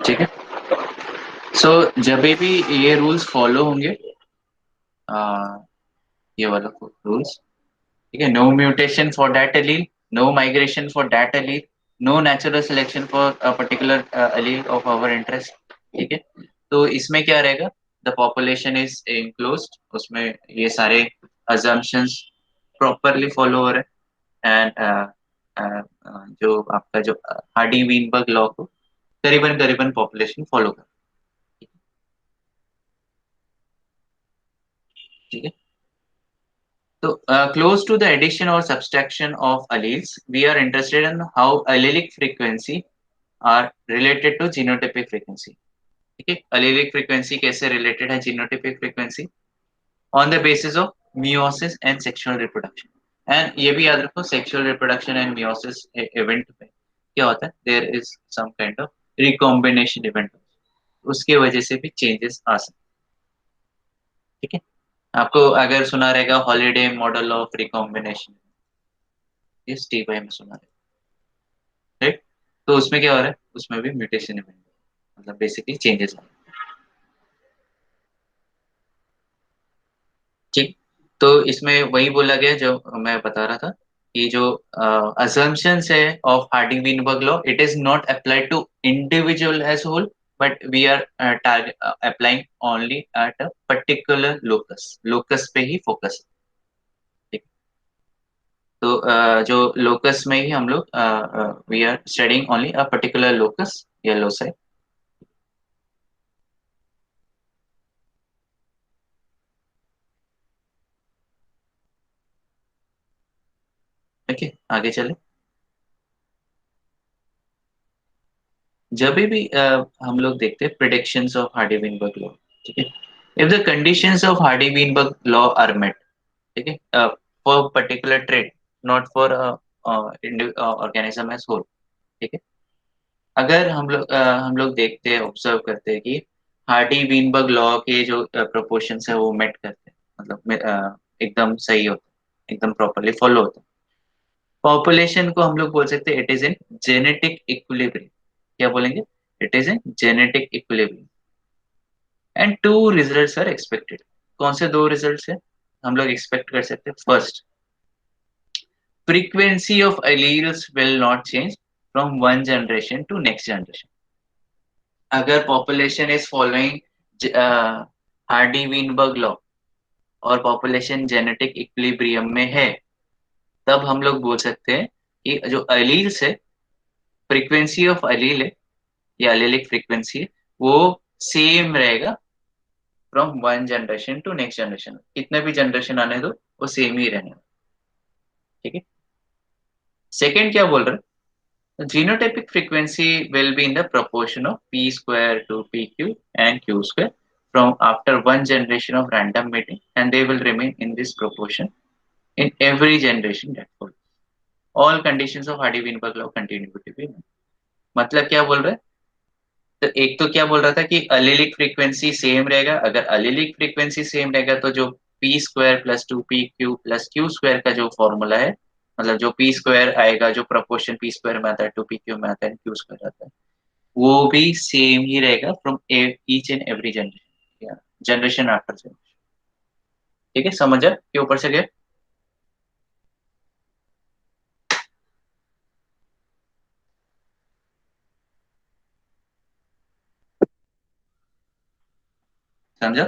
ठीक है। सो जब भी ये रूल्स फॉलो होंगे, अह, ये वाला रूल्स, ठीक है, no mutation for that allele, no migration for that allele, no natural selection for a particular allele of our interest. ठीक है, तो इसमें क्या रहेगा, द पॉपुलेशन इज इनक्लोज्ड, उसमें ये सारे अजम्पशंस प्रॉपरली फॉलो हो रहे हैं, एंड जो आपका जो हार्डी वीनबर्ग लॉ को करीबन करीबन पॉपुलेशन फॉलो कर, ठीक है। So, close to the addition or subtraction of alleles, we are interested in how allelic frequency are related to genotypic frequency. ठीक है, allelic frequency कैसे related है genotypic frequency? On the basis of meiosis and sexual reproduction. And ये भी याद रखो, sexual reproduction and meiosis event में क्या होता है? There is some kind of recombination event. उसके वजह से भी changes आ सकते हैं, ठीक है। आपको अगर सुना रहेगा हॉलीडे मॉडल ऑफ रिकॉम्बिनेशन, इस टी वाई में सुना रहेगा, राइट। तो उसमें क्या हो रहा है, उसमें भी म्यूटेशन इवेंट, मतलब बेसिकली चेंजेस आ रहे हैं, ठीक। तो इसमें वही बोला गया जो मैं बता रहा था कि जो assumptions है of Hardy Weinberg law, it is not applied to individual as whole, but we are applying only at a particular locus, locus पे ही फोकस, ठीक। तो जो लोकस में ही हम लोग we are studying only a particular locus या लोसाई। ओके, आगे चले। जब भी हम लोग देखते हैं predictions of Hardy Weinberg law, ठीक है, if the conditions of Hardy Weinberg law are met, ठीक है, for particular trait, not for organism as whole, ठीक है। अगर हम लोग देखते हैं, ऑब्जर्व करते हैं कि हार्डी वीनबर्ग लॉ के जो प्रोपोर्शंस है वो मेट करते हैं, मतलब एकदम सही होता है, एकदम प्रॉपरली फॉलो होता है, पॉपुलेशन को हम लोग बोल सकते हैं it is in genetic equilibrium. क्या बोलेंगे, it is in genetic equilibrium, and two results are expected. कौन से दो रिजल्ट्स है हम लोग एक्सपेक्ट कर सकते हैं? First, frequency of alleles will not change from one generation to next generation. अगर population is following Hardy Weinberg law और पॉपुलेशन जेनेटिक इक्विलिब्रियम में है, तब हम लोग बोल सकते हैं कि जो अलील्स है, फ्रीक्वेंसी ऑफ अलील है या एलेलिक फ्रीक्वेंसी है, वो सेम रहेगा from one generation to next generation, कितने भी जनरेशन आने दो वो सेम ही रहने, ठीक है। सेकेंड क्या बोल रहे हैं, genotypic frequency will be in the proportion of p square to pq and q square from after one generation of random mating, and they will remain in this proportion in every generation that follows. All conditions of Hardy-Weinberg law continue to be met. मतलब क्या बोल रहे हैं, तो एक तो क्या बोल रहा था कि अलीलिक फ्रीक्वेंसी सेम रहेगा, अगर अलीलिक फ्रीक्वेंसी सेम रहेगा तो जो P square plus two P Q plus Q square का जो फॉर्मूला है, मतलब जो पी स्क्वायर आएगा, जो प्रोपोर्शन पी स्क्वायर में आता है टू पी क्यू में आता है क्यू स्क्वायर आता है, वो भी सेम ही रहेगा from each and every generation, generation after generation, ठीक है। समझा कि ऊपर से गया? समझा?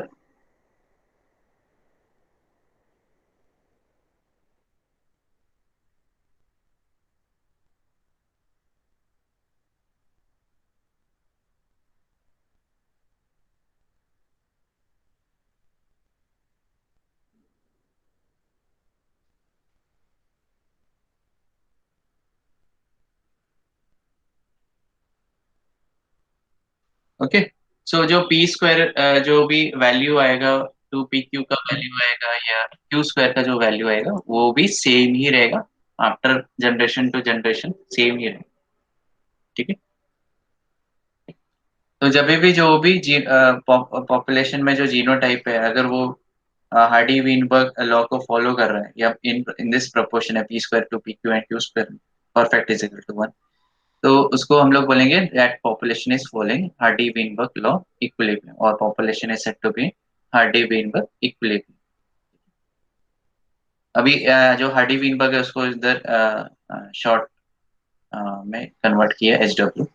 ओके, सो जो पी स्क्वायर जो भी वैल्यू आएगा, टू पी क्यू का वैल्यू आएगा या क्यू स्क्वायर का जो वैल्यू आएगा वो भी सेम ही रहेगा after generation to generation, same ही रहेगा, ठीक है। तो जब भी जो भी पॉपुलेशन में जो जीनोटाइप है, अगर वो हार्डी वीनबर्ग लॉ को फॉलो कर रहा है या इन इन दिस प्रोपोर्शन है P square two P Q and Q square perfect is equal to one, तो उसको हम लोग बोलेंगे that population is following Hardy Weinberg law equilibrium, और population is said to be Hardy Weinberg equilibrium. अभी जो हार्डी वीनबर्ग है उसको इधर शॉर्ट में कन्वर्ट किया एच डब्ल्यू।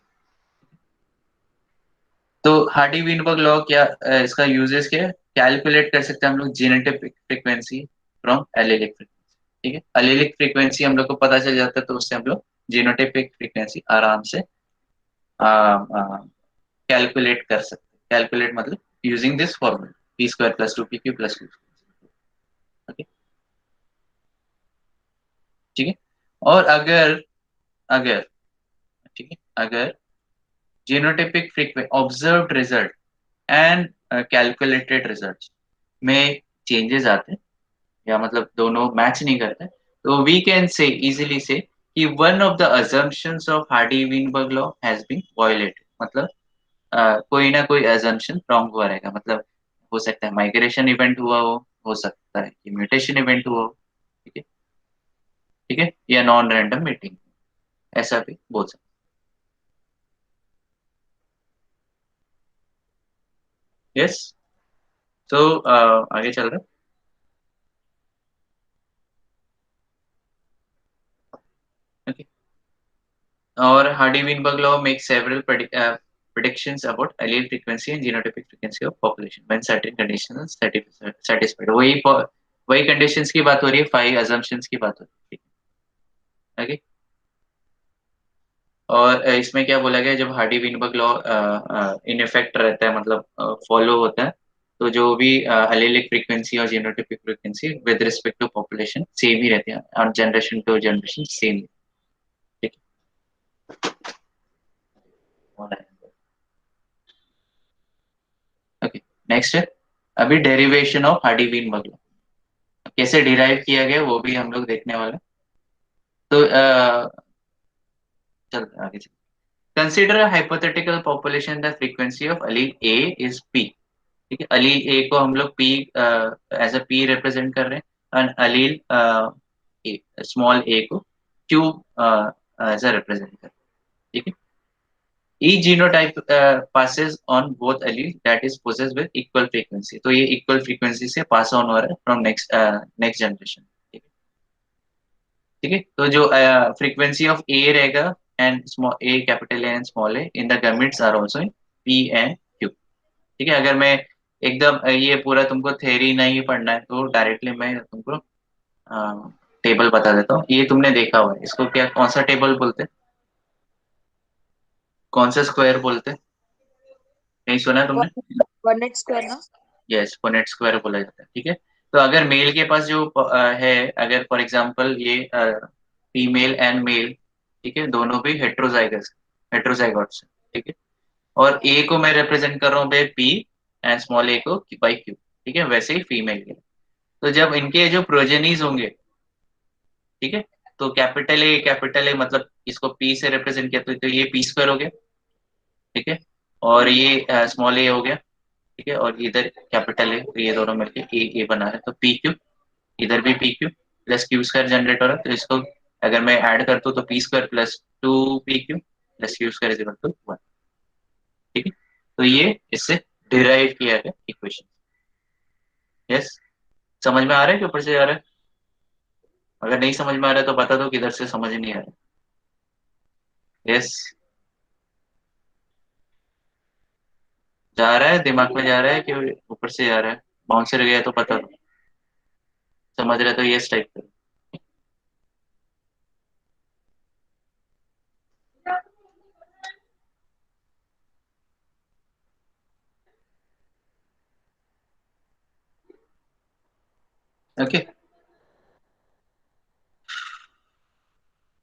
तो हार्डी वीनबर्ग लॉ क्या, इसका यूजेस क्या है, कैलकुलेट कर सकते हैं हम लोग genetic frequency from allylic frequency, ठीक है। एलेलिक फ्रीक्वेंसी हम लोग को पता चल जाता है तो उससे हम लोग जीनोटाइपिक फ्रीक्वेंसी आराम से कैलकुलेट कर सकते हैं। कैलकुलेट मतलब using this formula P square plus two P Q plus Q, okay, ठीक है। और अगर अगर ठीक है, अगर genotypic frequency observed result and calculated result में चेंजेस आते हैं या मतलब दोनों मैच नहीं करते, तो वी कैन से इजीली से कि one of the assumptions of Hardy Weinberg law has been violated, मतलब कोई ना कोई अजम्पशन रॉन्ग हुआ रहेगा, मतलब हो सकता है माइग्रेशन इवेंट हुआ हो सकता है कि म्यूटेशन इवेंट हुआ हो, ठीक है, ठीक है, या नॉन रैंडम मीटिंग, ऐसा भी बोल सकते। यस, तो आगे चल रहे हैं, okay? और Hardy-Weinberg law makes several predictions about allele frequency and genotypic frequency of population when certain conditions are satisfied. वही conditions की बात हो रही है, 5 assumptions की बात हो रही है, okay? और इसमें क्या बोला गया, जब Hardy Weinberg law in effect रहता है, मतलब फॉलो होता है, तो जो भी एलेलिक फ्रीक्वेंसी और genotypic frequency with respect to population same ही रहती है और जनरेशन टू जनरेशन सेम, ठीक है। ओके, नेक्स्ट है अभी derivation of Hardy Weinberg law, कैसे डिराइव किया गया वो भी हम लोग देखने वाले हैं। तो चल आगे चल, consider a hypothetical population the frequency of allele A is p, ठीक है। अलील ए को हम लोग p as a p represent कर रहे हैं और अलील स्मॉल ए को क्यू एज अ रिप्रेजेंट कर रहे हैं, ठीक है। Each genotype passes on both allele that is possessed with equal frequency, तो ये equal frequency से pass on हो रहा है from next generation, ठीक है, ठीक है। तो जो frequency of A रहेगा and small a capital A and small a in the gametes are also in P and Q, ठीक है। अगर मैं एकदम ये पूरा तुमको थ्योरी नहीं पढ़ना है तो डायरेक्टली मैं तुमको टेबल बता देता हूँ, ये तुमने देखा हुआ है, इसको क्या कौन सा टेबल बोलते हैं, कौन सा स्क्वायर बोलते हैं, कहीं सुना है तुमने? One net square ना? यस पुनेट स्क्वायर बोला जाता है, ठीक है। तो अगर मेल के पास जो है, अगर फॉर एग्जांपल ये फीमेल एंड मेल, ठीक है, दोनों भी हेट्रोजाइगस हेट्रोजाइगोट्स, ठीक है, और ए को मैं रिप्रेजेंट कर रहा हूँ बाई पी एंड स्मॉल ए को बाई क्यू, ठीक है, वैसे ही फीमेल के। तो जब इनके जो प्रोजेनीज होंगे, ठीक है, तो कैपिटल ए मतलब इसको पी से रिप्रेजेंट किया, तो ये पी स्क्वायर हो गया, ठीक है, और ये स्मॉल ए हो गया, ठीक है, और इधर कैपिटल ए, तो ये दोनों मिलके ए बना है, तो पी क्यू, इधर भी P Q plus Q square generate हो रहा है, तो इसको अगर मैं ऐड करता हूँ तो P square plus two P Q plus Q square is equal to one, ठीक है। तो ये इससे डिराइव किया है इक्वेशन। यस, समझ में आ रहा है कि ऊपर से आ रहा है? अगर नहीं समझ में आ रहा है तो बता दो किधर से समझ नहीं आ रहा है। यस, जा रहा है दिमाग में, जा रहा है कि ऊपर से जा रहा है? बाउंसर गया तो पता दो, समझ रहे तो यस टाइप करो। ओके,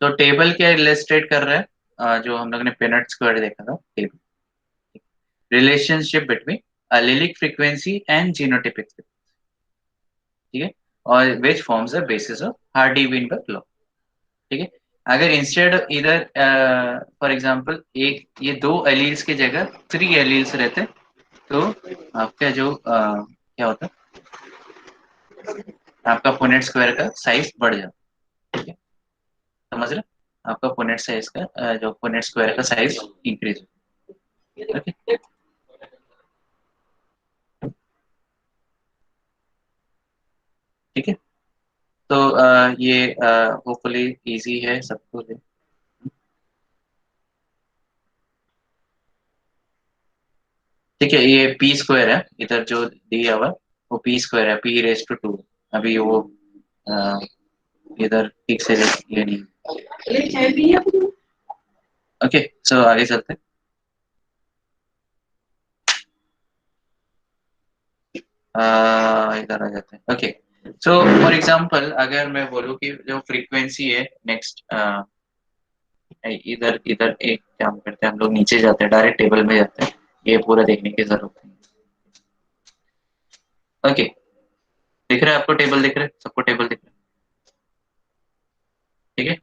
तो टेबल क्या इलस्ट्रेट कर रहा है? जो हम लोग ने पेनट स्क्वायर देखा था, table relationship between allelic frequency and genotypic, ठीक है, और which forms the basis of Hardy Weinberg law, ठीक है। अगर इंस्टेड इधर फॉर एग्जांपल एक ये दो एलील्स की जगह थ्री एलील्स रहते, तो आपका जो क्या होता है, आपका पुनेट स्क्वायर का साइज बढ़ जाता, ठीक है, समझ रहे? आपका पुनेट साइज का जो पुनेट स्क्वायर का साइज इंक्रीज, ओके, ठीक है। तो ये होपफुली इजी है सबको। ठीक है, ये पी स्क्वायर है, इधर जो दिया हुआ वो पी स्क्वायर है, पी रेस टू टू। अभी वो अ, इधर ठीक से ये नहीं। ओके, सो आगे चलते हैं। इधर आ जाते हैं। ओके, सो फॉर एग्जांपल अगर मैं बोलूँ कि जो फ्रीक्वेंसी है नेक्स्ट, इधर इधर एक काम करते हैं, हम लोग नीचे जाते हैं, डायरेक्ट टेबल में जाते हैं, ये पूरा देखने की जरूरत नहीं। ओके, दिख रहा है आपको टेबल? दिख रहा है सबको? टेबल दिख रहा है, ठीक है।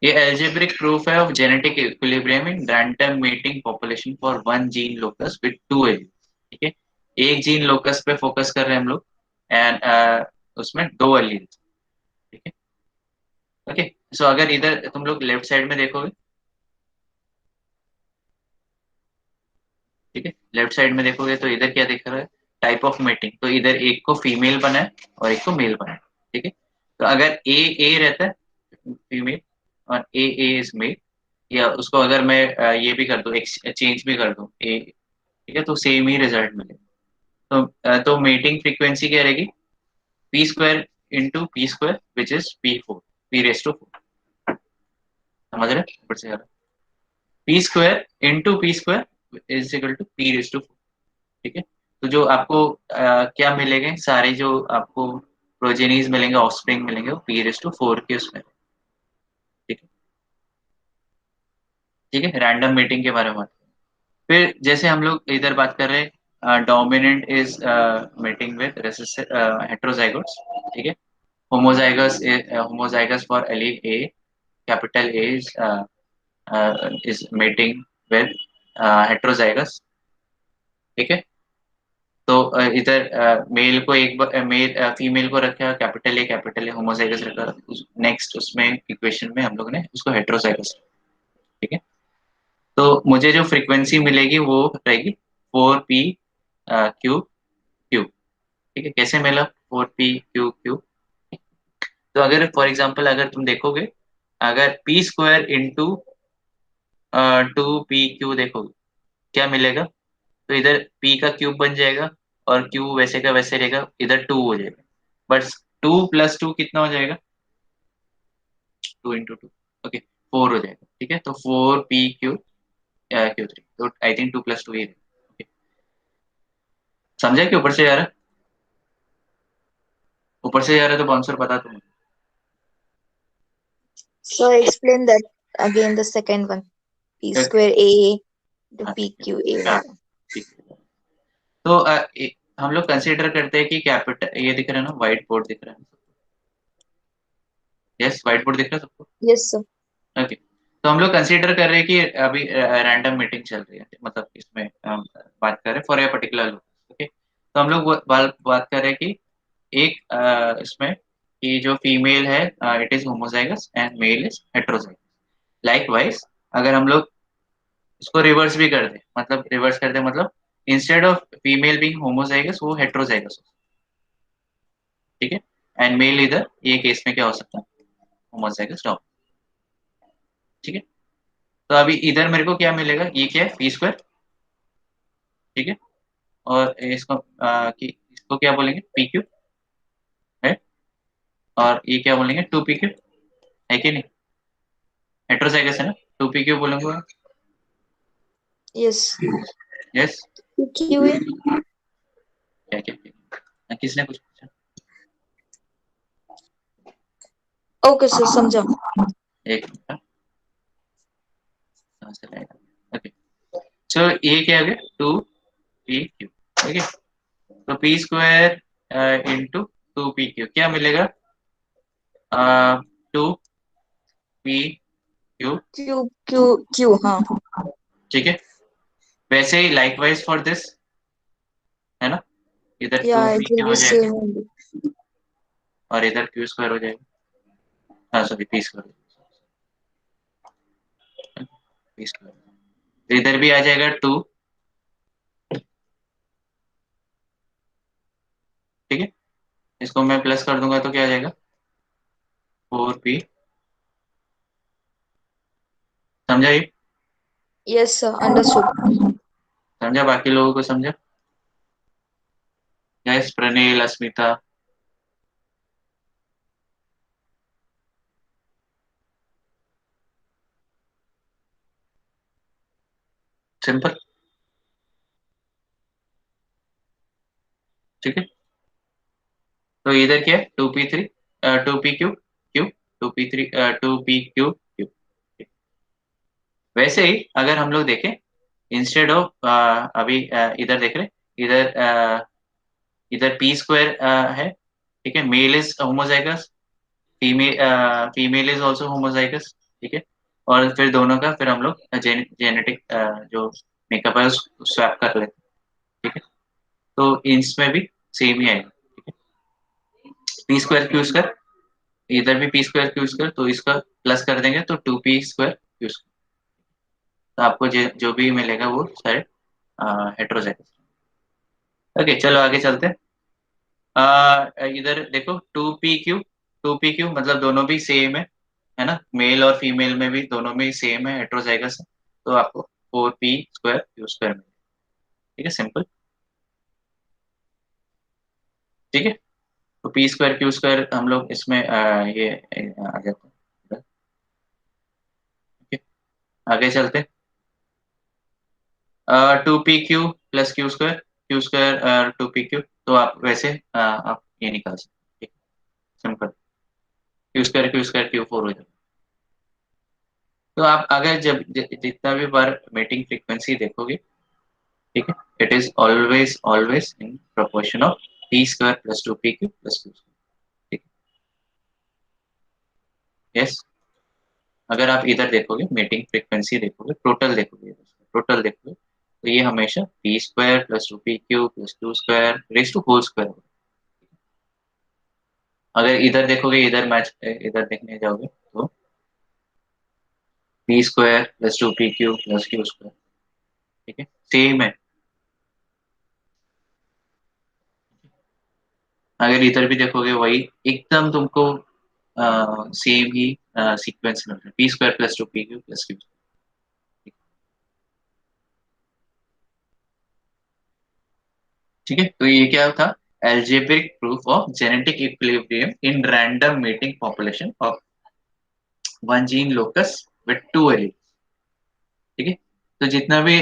ये एल्जेब्रिक प्रूफ है of genetic equilibrium in random meeting population for one gene locus with two allele, ठीक है। एक जीन लोकस पे फोकस कर रहे हैं हम लोग, एंड उसमें दो एलील, ठीक है। ओके, सो अगर इधर तुम लोग लेफ्ट साइड में देखोगे, ठीक है, लेफ्ट साइड में देखोगे तो इधर क्या दिख रहा है? Type of meeting. तो इधर एक को फीमेल बना है और एक को मेल बना है, ठीक है। तो अगर ए रहता है फीमेल और ए इज मेल, या उसको अगर मैं ये भी कर दूं, चेंज भी कर दूं ए, ठीक है, तो सेम ही रिजल्ट मिलेगा। तो मीटिंग फ्रीक्वेंसी क्या रहेगी? P square into P square which is P four, P raise to four, समझ रहे ऊपर से? P square into P square is equal to P raise to four, ठीक है। तो जो आपको क्या मिलेंगे, सारे जो आपको प्रोजेनीज मिलेंगे, ऑफस्प्रिंग मिलेंगे, वो पी रेस टू फोर के उसमें, ठीक है, ठीक है, रैंडम मीटिंग के बारे में बात। फिर जैसे हम लोग इधर बात कर रहे हैं, dominant is meeting with heterozygotes, ठीक है। Homozygous for allele A, capital A is meeting with heterozygous, ठीक है। तो इधर मेल को एक मेल फीमेल को रखा, कैपिटल ए होमोजाइगस रखा, नेक्स्ट उसमें इक्वेशन में हम लोग ने उसको हेट्रोजाइगस, ठीक है। तो मुझे जो फ्रीक्वेंसी मिलेगी वो रहेगी 4p क्यू क्यू, ठीक है। कैसे मिला 4p क्यू क्यू? तो अगर फॉर एग्जांपल अगर तुम देखोगे, अगर P square into two P Q देखोगे, क्या मिलेगा? तो इधर p का क्यूब बन जाएगा और q वैसे का वैसे रहेगा, इधर 2 हो जाएगा, बट 2 प्लस 2 कितना हो जाएगा? 2 इंटू टू, ओके, 4 हो जाएगा, ठीक है। तो 4p क्यू क्यू थ्री, तो आई थिंक 2 प्लस 2 ही है, okay। समझा कि ऊपर से यार? ऊपर से जा रहे तो बाउंसर बता तुम। So explain that again, the second one. P Okay. square A to हाँ, PQA. हाँ, ठीक है। तो हम लोग कंसीडर करते हैं कि कैपिटल, ये दिख रहा है ना, व्हाइट बोर्ड दिख रहा है, यस व्हाइट बोर्ड दिख रहा है सबको? Yes, sir. ओके, तो हम लोग कंसीडर कर रहे हैं कि अभी रैंडम मीटिंग चल रही है, मतलब इसमें हम बात कर रहे हैं फॉर ए पर्टिकुलर लोग। ओके, तो हम लोग बात कर रहे हैं कि एक इसमें कि जो फीमेल है it is homozygous and male is heterozygous. Likewise अगर हम लोग इसको रिवर्स भी कर दे, मतलब रिवर्स कर दे, मतलब instead of female being homozygous वो हेटेरोजाइगस हो, ठीक है, एंड मेल इधर ये केस में क्या हो सकता है, होमोजाइगस डॉग, ठीक है। तो अभी इधर मेरे को क्या मिलेगा, ये क्या है, पी स्क्वायर, ठीक है, और इसको इसको क्या बोलेंगे, पी क्यू है, और ये क्या बोलेंगे, टू पी क्यू है कि नहीं, हेटेरोजाइगस है ना, टू पी क्यू बोलेंगे। Yes. Yes, PQA. क्या क्या क्या? किसने कुछ पूछा? Okay, sir. समझा. एक मिनट, कहाँ से लाएगा? ओके, सो ये क्या हो गया, टू पी क्यू, ठीक है। तो P square into two P Q क्या मिलेगा, टू पी क्यू, Q. हाँ. ठीक है। वैसे ही लाइकवाइज फॉर दिस, है ना, इधर two Yeah, P it will Q हो be जाएगा same only. और इधर क्यू स्क्वायर हो जाएगा, हाँ sorry P square, P square इधर भी आ जाएगा टू, ठीक है। इसको मैं प्लस कर दूंगा तो क्या आ जाएगा, फोर पी, समझा ये? Yes, sir. Understood. समझा, बाकी लोगों को समझा? यस, प्रणील, अस्मिता, सिंपल, ठीक है। तो इधर क्या है, two P three, two P Q Q, two P three, two P Q Q. वैसे ही अगर हम लोग देखें, इंस्टेड ऑफ अभी इधर देख रहे, इधर इधर पी स्क्वायर है, ठीक है, male is homozygous, female female is also homozygous, ठीक है। और फिर दोनों का फिर हम लोग जेनेटिक जो मेकअप है उसको स्वैप कर लेते हैं, ठीक है। तो इसमें भी सेम ही आएगा, ठीक है, पी स्क्वायर क्यू स्क्वायर, इधर भी पी स्क्वायर क्यू स्क्वायर, तो इसका प्लस कर देंगे तो two P square Q square, तो आपको जो भी मिलेगा वो शायद हेट्रोजाइगस। ओके, चलो आगे चलते हैं। इधर देखो two P Q, two P Q मतलब दोनों भी सेम है ना, मेल और फीमेल में भी दोनों में सेम है, हेट्रोजाइगस है, तो आपको four P square Q square मिलेगा, ठीक है, सिंपल, ठीक है। तो पी स्क्वायर क्यू स्क्वायर हम लोग इसमें ये आ जाते हैं, ठीक है। आगे चलते हैं, two P Q plus Q square two P Q, तो आप वैसे आप ये निकाल सकते हैं, simple, Q square Q four हो जाएगा। तो आप अगर जब जितना भी बार मीटिंग फ्रीक्वेंसी देखोगे, ठीक है, it is always always in proportion of P square plus two P Q plus Q square, ठीक है, यस। अगर आप इधर देखोगे मीटिंग फ्रीक्वेंसी देखोगे, टोटल देखोगे तो ये हमेशा P square plus two P Q plus Q square raise to whole square होगा। अगर इधर देखोगे, इधर मैच इधर देखने जाओगे तो P square plus two P Q plus Q square, ठीक है, सेम है। अगर इधर भी देखोगे वही एकदम तुमको सेम ही सीक्वेंस मिल रहा है, P square plus two P Q plus Q, ठीक है। तो ये क्या था, algebraic proof of genetic equilibrium in random mating population of one gene locus with two alleles, ठीक है। तो जितना भी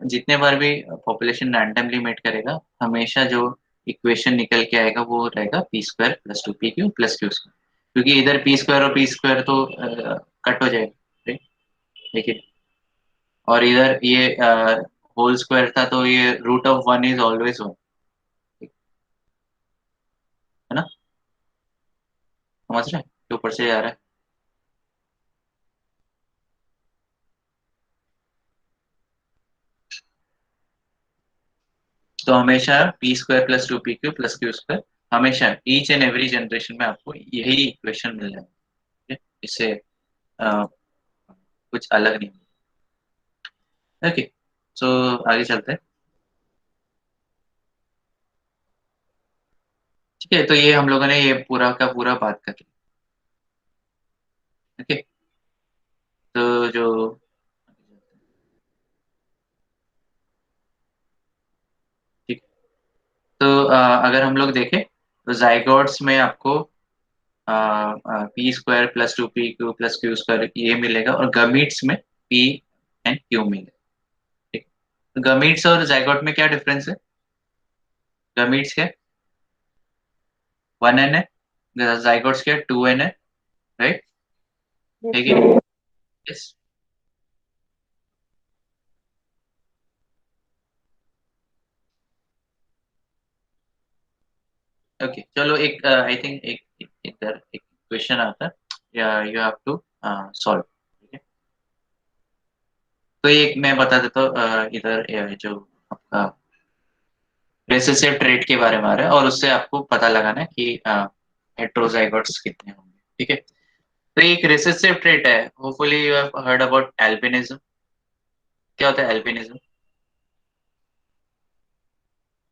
जितने बार भी पॉपुलेशन रैंडमली मेट करेगा, हमेशा जो इक्वेशन निकल के आएगा वो रहेगा P square plus 2pq plus Q square, क्योंकि इधर पी स्क्वायर और पी स्क्वायर तो कट हो जाएगा, राइट? देखिए, और इधर ये होल स्क्वायर था तो ये रूट ऑफ 1 इज ऑलवेज 1, है ना? समझ रहे हैं? ये ऊपर से आ रहा है। तो हमेशा P square plus 2pq plus Q square, हमेशा ईच एंड एवरी जनरेशन में आपको यही इक्वेशन मिल जाएगा, ठीक है? इससे अ, कुछ अलग नहीं। ओके, सो आगे चलते हैं। ठीक है, तो ये हम लोगों ने ये पूरा का पूरा बात कर लिया। ओके, तो जो ठीक, तो अगर हम लोग देखें तो जाइगोट्स में आपको P square plus 2pq plus Q square ये मिलेगा, और गमीट्स में पी एंड क्यू मिलेगा। ठीक, तो गमीट्स और जाइगोट में क्या डिफरेंस है? गमीट्स क्या 1n है, जाइगोट्स क्या 2n है, राइट? ठीक है, यस। ओके, चलो एक आई थिंक एक इधर एक क्वेश्चन आता है, या यू हैव टू सॉल्व। ठीक है, तो एक मैं बता देता हूँ, इधर जो आपका रिसेसिव ट्रेट के बारे में आ रहा है, और उससे आपको पता लगाना है कि हेट्रोजाइगोट्स कितने होंगे। ठीक है, तो एक रिसेसिव ट्रेट है, hopefully you have heard about albinism. क्या होता है एल्बिनिज्म?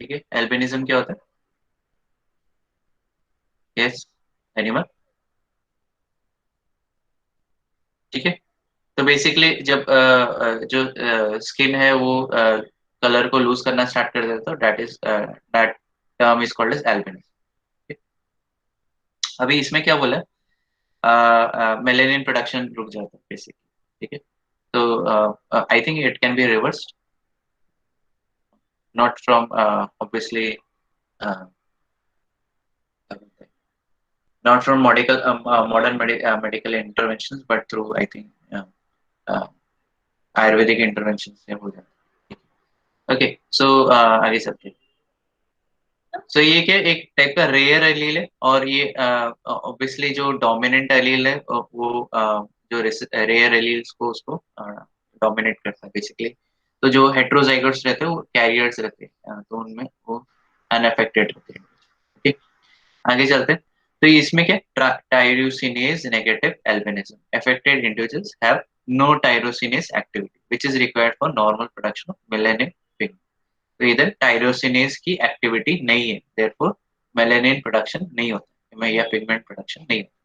ठीक है, एल्बिनिज्म क्या होता है? Yes, animal. ठीक है, तो बेसिकली जब जो स्किन है वो कलर को लूज करना स्टार्ट कर देता है, that term is called as albinism. अभी इसमें क्या बोला, मेलेनिन प्रोडक्शन रुक जाता है बेसिकली। ठीक है, तो I think it can be reversed, not from obviously not from modern medical interventions, but through I think uh, Ayurvedic interventions से हो जाता है। ओके, सो आगे चलते हैं। सो ये क्या एक टाइप का रेयर एलील है, और ये ऑब्वियसली जो डोमिनेंट एलील है वो जो रेयर एलील्स को उसको डोमिनेट करता है बेसिकली। तो जो हेट्रोजाइगोट्स रहते हैं वो कैरियर्स रहते हैं, तो उनमें वो अनअफेक्टेड रहते हैं। ठीक, आगे चलते हैं। तो इसमें क्या tyrosinase negative albinism, affected individuals have no tyrosinase activity which is required for normal production of melanin pigment. तो इधर टायरोसिनेज की एक्टिविटी नहीं है, देयरफॉर मेलानिन प्रोडक्शन नहीं होता है, या पिगमेंट प्रोडक्शन नहीं होता।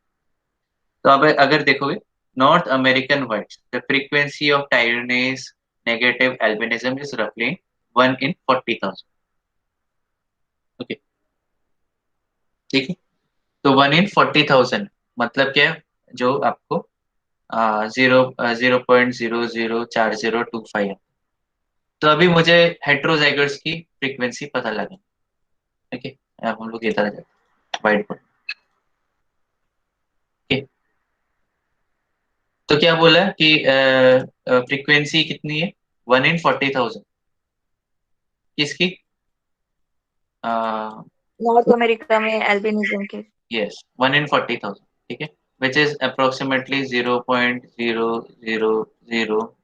तो अब अगर देखोगे north American whites, the frequency of tyrosinase negative albinism is रफली 1 in 40,000। ओके, ठीक है, तो 1 in 40,000 मतलब क्या है, जो आपको 0.004025 है। तो अभी मुझे हेट्रोजाइगर्स की फ्रीक्वेंसी पता लगा। ठीक है, अब हम लोग इधर आ जाते हैं व्हाइट बोर्ड। ठीक, तो क्या बोला कि फ्रीक्वेंसी कितनी है? 1 in 40,000 किसकी? नॉर्थ अमेरिका में एल्बिनिज्म के। Yes, 1 in 40,000। ठीक है, विच इज अप्रोक्सीमेटली 0.0000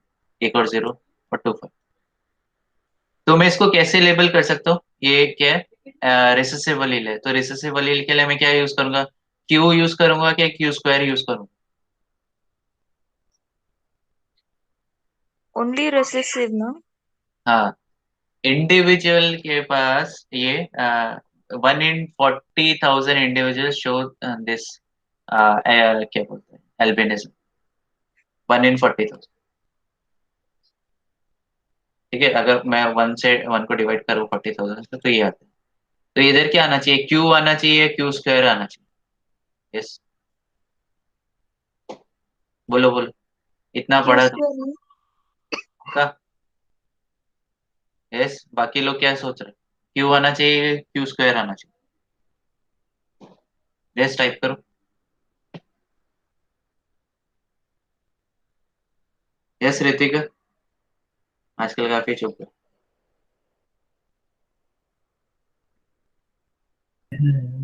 एक और 0 और 25। तो मैं इसको कैसे लेबल कर सकता हूँ? ये क्या है, रिसेसिव एलील है, तो रिसेसिव एलील के लिए मैं क्या यूज करूंगा? क्यू यूज करूंगा क्या क्यू स्क्वायर यूज करूंगा? ओनली रिसेसिव ना? हाँ, इंडिविजुअल के पास ये 1 in 40,000 इंडिविजुअल शो दिस क्या बोलते हैं एल्बिनिज्म, 1 in 40,000। ठीक है, अगर मैं 1 को डिवाइड करूँ 40,000 से, तो ये आता है। तो इधर क्या आना चाहिए? क्यू आना चाहिए, क्यू स्क्वायर आना चाहिए। यस, बोलो बोलो, इतना क्यू पढ़ा स्क्वायर नहीं? था। यस, बाकी लोग क्या सोच रहे हैं? क्यू आना चाहिए, क्यू स्क्वायर आना चाहिए? यस टाइप करो। यस ऋतिका, आजकल काफी चुप है।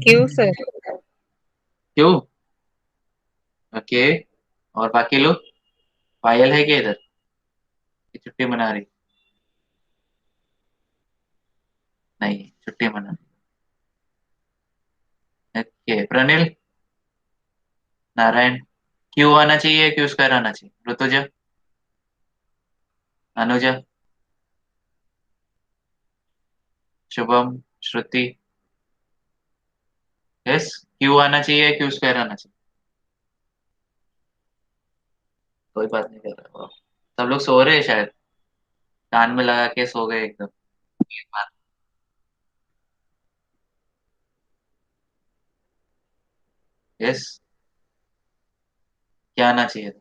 Q sir. क्यों? ओके, और बाकी लोग? पायल है क्या इधर? ये छुट्टी मना रही? नहीं, छुट्टी मना रही। ओके, प्रणिल, नारायण, क्यू आना चाहिए, क्यू स्क्वायर आना चाहिए? ऋतुजा, अनुजा, शुभम, श्रुति? यस, क्यू आना चाहिए, क्यू स्क्वायर आना चाहिए? कोई बात नहीं कर रहा। वाह, सब लोग सो रहे हैं शायद, कान में लगा के सो गए एकदम। यस, क्या आना चाहिए?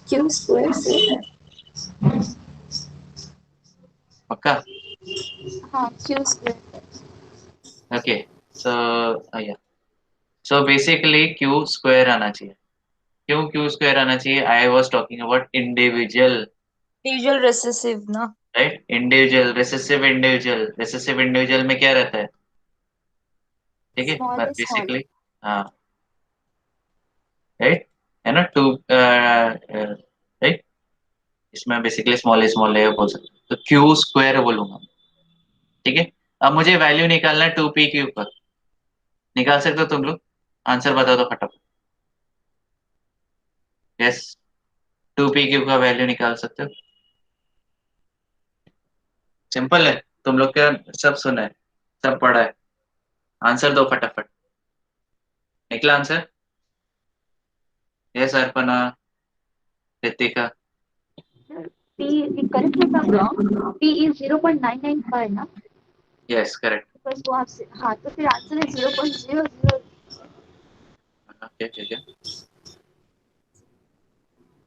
Q square से पक्का? हाँ Q square ओके, सो या सो बेसिकली क्यू स्क्वायर आना चाहिए। क्यों क्यू स्क्वायर आना चाहिए? I was talking about individual, Individual recessive, na? Right? Individual, recessive individual में क्या रहता है? ठीक है, small is small बेसिकली, हाँ, राइट, है ना, टू, राइट, इसमें बेसिकली स्मॉल है बोल सकते हो। तो क्यू स्क्वायर बोलूंगा, ठीक है। अब मुझे वैल्यू निकालना है टू पी क्यू पर। निकाल सकते हो तुम लोग? आंसर बता दो फटाफट। यस, टू पी क्यू का वैल्यू निकाल सकते हो? सिंपल है, तुम लोग क्या सब सुना है, सब पढ़ा है? आंसर दो फटाफट। निकला answer? Yes Arpana, Ritika? P correct me if I'm wrong P is 0.995 ना यस करेक्ट। because वो आपसे हाँ तो फिर आंसर है 0.00 ओके ठीक है।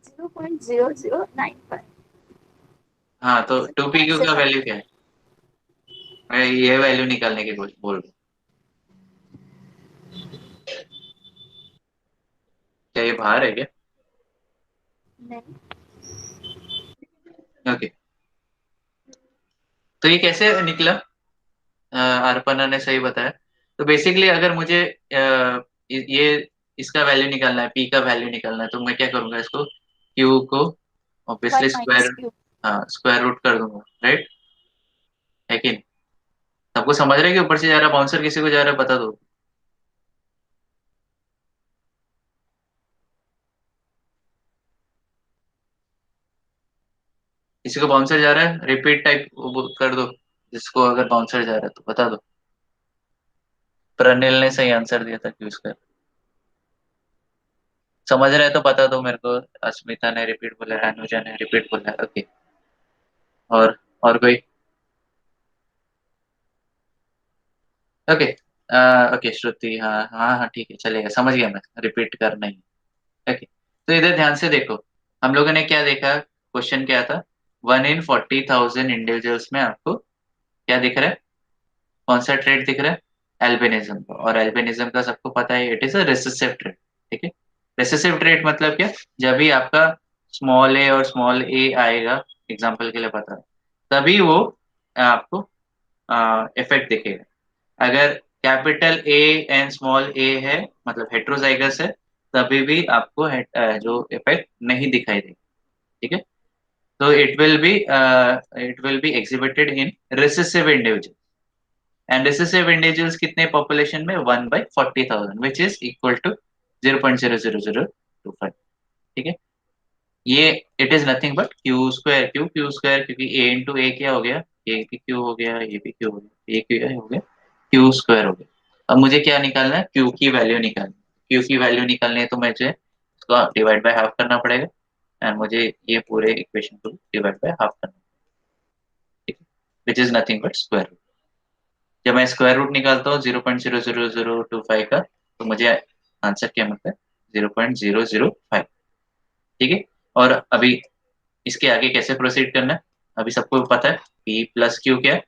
0.0095 हाँ, तो टू पी क्यू से का कम वैल्यू क्या है? मैं ये वैल्यू निकालने की बोल रहा हूँ। क्या ये बाहर है क्या? नहीं ओके, तो ये कैसे निकला? अर्पणा ने सही बताया। तो बेसिकली अगर मुझे ये इसका वैल्यू निकालना है, पी का वैल्यू निकालना है, तो मैं क्या करूंगा, इसको क्यू को ऑब्वियसली 1 स्क्वायर, minus Q हाँ स्क्वायर रूट कर दूंगा, राइट? है कि नहीं? सबको समझ रहे हैं कि ऊपर से जा रहा बाउंसर किसी को जा रहा है बता दो। किसी को बाउंसर जा रहा है, रिपीट टाइप कर दो, जिसको अगर बाउंसर जा रहा है तो बता दो। प्रनिल ने सही आंसर दिया था, क्यू स्क्वायर। समझ रहे हैं तो बता दो मेरे को। अस्मिता ने रिपीट बोला है, अनुजा ने रिपीट बोला है, ओके। और कोई? ओके, ओके श्रुति, हाँ हाँ हाँ ठीक है, चलेगा, समझ गया मैं, रिपीट करना ही। ओके, तो इधर ध्यान से देखो, हम लोगों ने क्या देखा, क्वेश्चन क्या था? 1 in 40,000 इंडिविजुअल्स में आपको क्या दिख रहा है, कौन सा ट्रेड दिख रहा है? एल्बिनिज्म का। और एल्बिनिज्म का सबको पता है, it is a recessive trade, ठीक है। रिसेसिव ट्रेड मतलब क्या? जब भी आपका स्मॉल ए और स्मॉल ए आएगा, एग्जाम्पल के लिए बता रहा हूं, तभी वो आपको इफेक्ट दिखेगा। अगर कैपिटल ए एंड स्मॉल ए है, मतलब हेट्रोजाइगस है, तभी भी आपको जो इफेक्ट नहीं दिखाई देगा, ठीक है। तो it will B exhibited in recessive individual. And recessive individuals कितने पॉपुलेशन में? 1/40,000, विच इज इक्वल टू 0.00025, ठीक है। ये it is nothing but Q square. Q square, क्योंकि ए इंटू ए क्या हो गया, ए भी क्यू हो गया, ए भी क्यू हो गया, ए क्यू हो गया, क्यू स्क्वायर हो गया। अब मुझे क्या निकालना है? क्यू की वैल्यू निकालनी। क्यू की वैल्यू निकालनी है तो मुझे इसको डिवाइड बाय हाफ करना पड़ेगा, एंड मुझे ये पूरे इक्वेशन को डिवाइड बाय हाफ करना, ठीक है, which is nothing but square root. जब मैं स्क्वायर रूट निकालता हूँ 0.00025 का, तो मुझे आंसर क्या मिलता है? 0.005, ठीक है। और अभी इसके आगे कैसे प्रोसीड करना है? अभी सबको पता है P प्लस क्यू क्या है,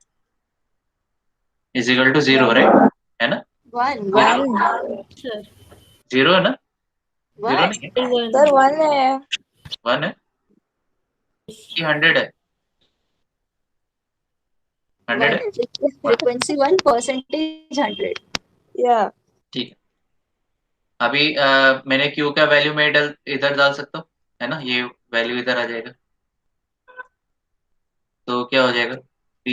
इज इक्वल टू 0, राइट, है ना? 1 1 सर 0 है ना? 0 1 नहीं है, सर 1 है 1 है कि 100 है? 100 है, 1 frequency 1 percentage 100 या ठीक है। अभी मैंने क्यू का वैल्यू में इधर डाल सकता हूँ, है ना, ये वैल्यू इधर आ जाएगा, तो क्या हो जाएगा, P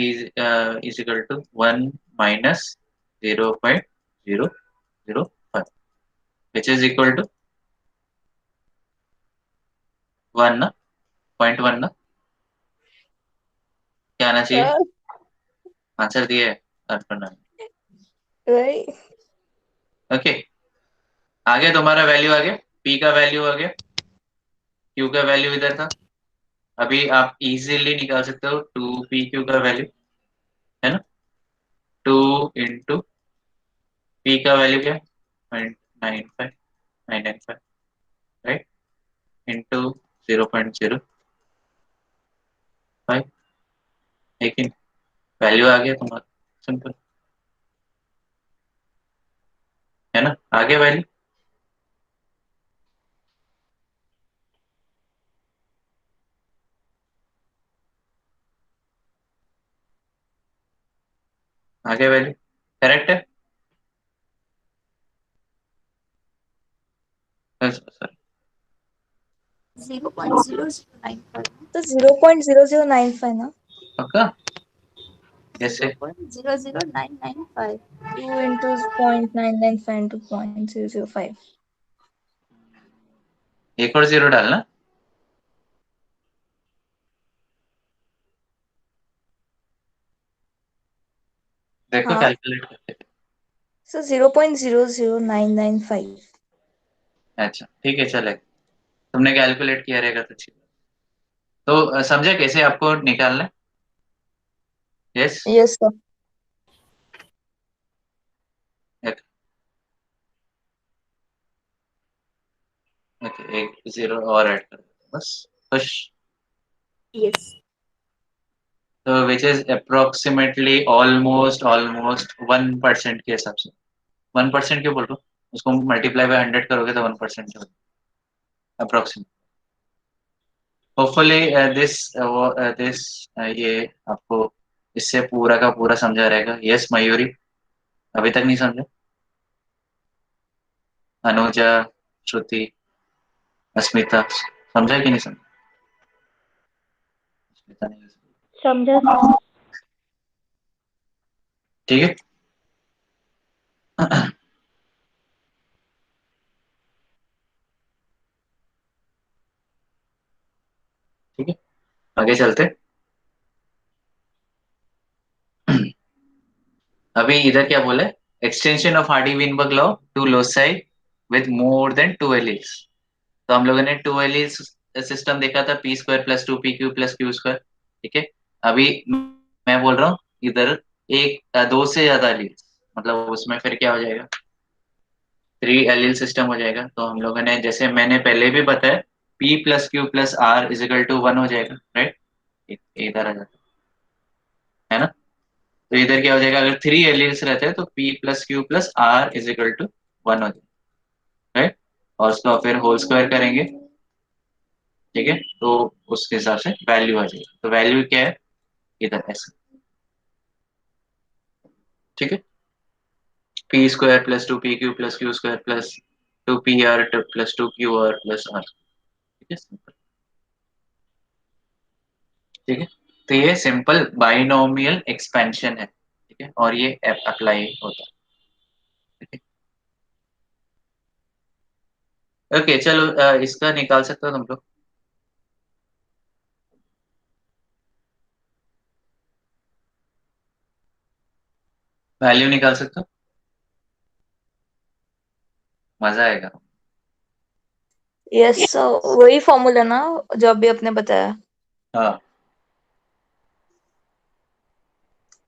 is equal to 1 minus 0.005 which is equal to 1 ना, 0.1 ना, क्या आना चाहिए, आंसर दिए है अर्पण ने। राइट ओके, आ गया तुम्हारा वैल्यू, आ गया P का वैल्यू, आ गया Q का वैल्यू इधर था। अभी आप इजीली निकाल सकते हो 2PQ का वैल्यू, है ना, 2 इंटू P का वैल्यू क्या है, 0.95995, राइट, इंटू 0.05, लेकिन वैल्यू आ गया तुम्हारा, सिंपल, है ना, आ गया वैल्यू। आ गया वैल्यू, करेक्ट है, सॉरी 0.0095 तो 0.0095 ना, पक्का, कैसे, 0.00995 2 into 0.995 into 0.005 एक और जीरो डालना, देखो हाँ कैलकुलेट करके। सर 0.00995 अच्छा ठीक है, चले, तुमने कैलकुलेट किया रहेगा तो ठीक है। तो समझे कैसे आपको निकालना है? यस, यस सर ओके, एक जीरो और ऐड कर देते हैं, बस खुश। yes तो which is approximately almost almost 1% के हिसाब से, 1% क्यों बोल रहा हूँ, उसको मल्टीप्लाई बाय 100 करोगे तो 1% हो, अप्रोक्सीमेट। होपफुली दिस दिस ये आपको इससे पूरा का पूरा समझा रहेगा। यस मयूरी, अभी तक नहीं समझा? अनुजा, श्रुति, अस्मिता, समझा कि नहीं समझा? अस्मिता नहीं समझा सर। ठीक है। ठीक है, आगे चलते। अभी इधर क्या बोले, extension of Hardy Weinberg law to loci with more than 2 alleles. तो हम लोगों ने 2 एलील्स सिस्टम देखा था, P square plus 2PQ plus Q square, ठीक है। अभी मैं बोल रहा हूँ इधर एक दो से ज्यादा एलील्स, मतलब उसमें फिर क्या हो जाएगा, 3 एलील सिस्टम हो जाएगा। तो हम लोगों ने, जैसे मैंने पहले भी बताया, P plus Q plus R is equal to 1 हो जाएगा, राइट, इधर आ जाता है ना। तो इधर क्या हो जाएगा, अगर 3 एलील्स रहते हैं तो P plus Q plus R is equal to 1 हो जाएगा, राइट, और उसको फिर होल स्क्वायर करेंगे, ठीक है, तो उसके हिसाब से वैल्यू आ जाएगी। तो वैल्यू क्या है, इधर ऐसे, ठीक है, P square plus 2PQ plus Q square plus 2PR plus 2QR plus R, ठीक है, ठीक है। तो ये सिंपल बाइनोमियल एक्सपेंशन है, ठीक है, और ये अप्लाई होता है, ठीक है। ओके चलो, इसका निकाल सकते हो तुम लोग, वैल्यू निकाल सकते हो, मजा आएगा। यस सर वही फॉर्मूला ना जो अभी आपने बताया। हाँ,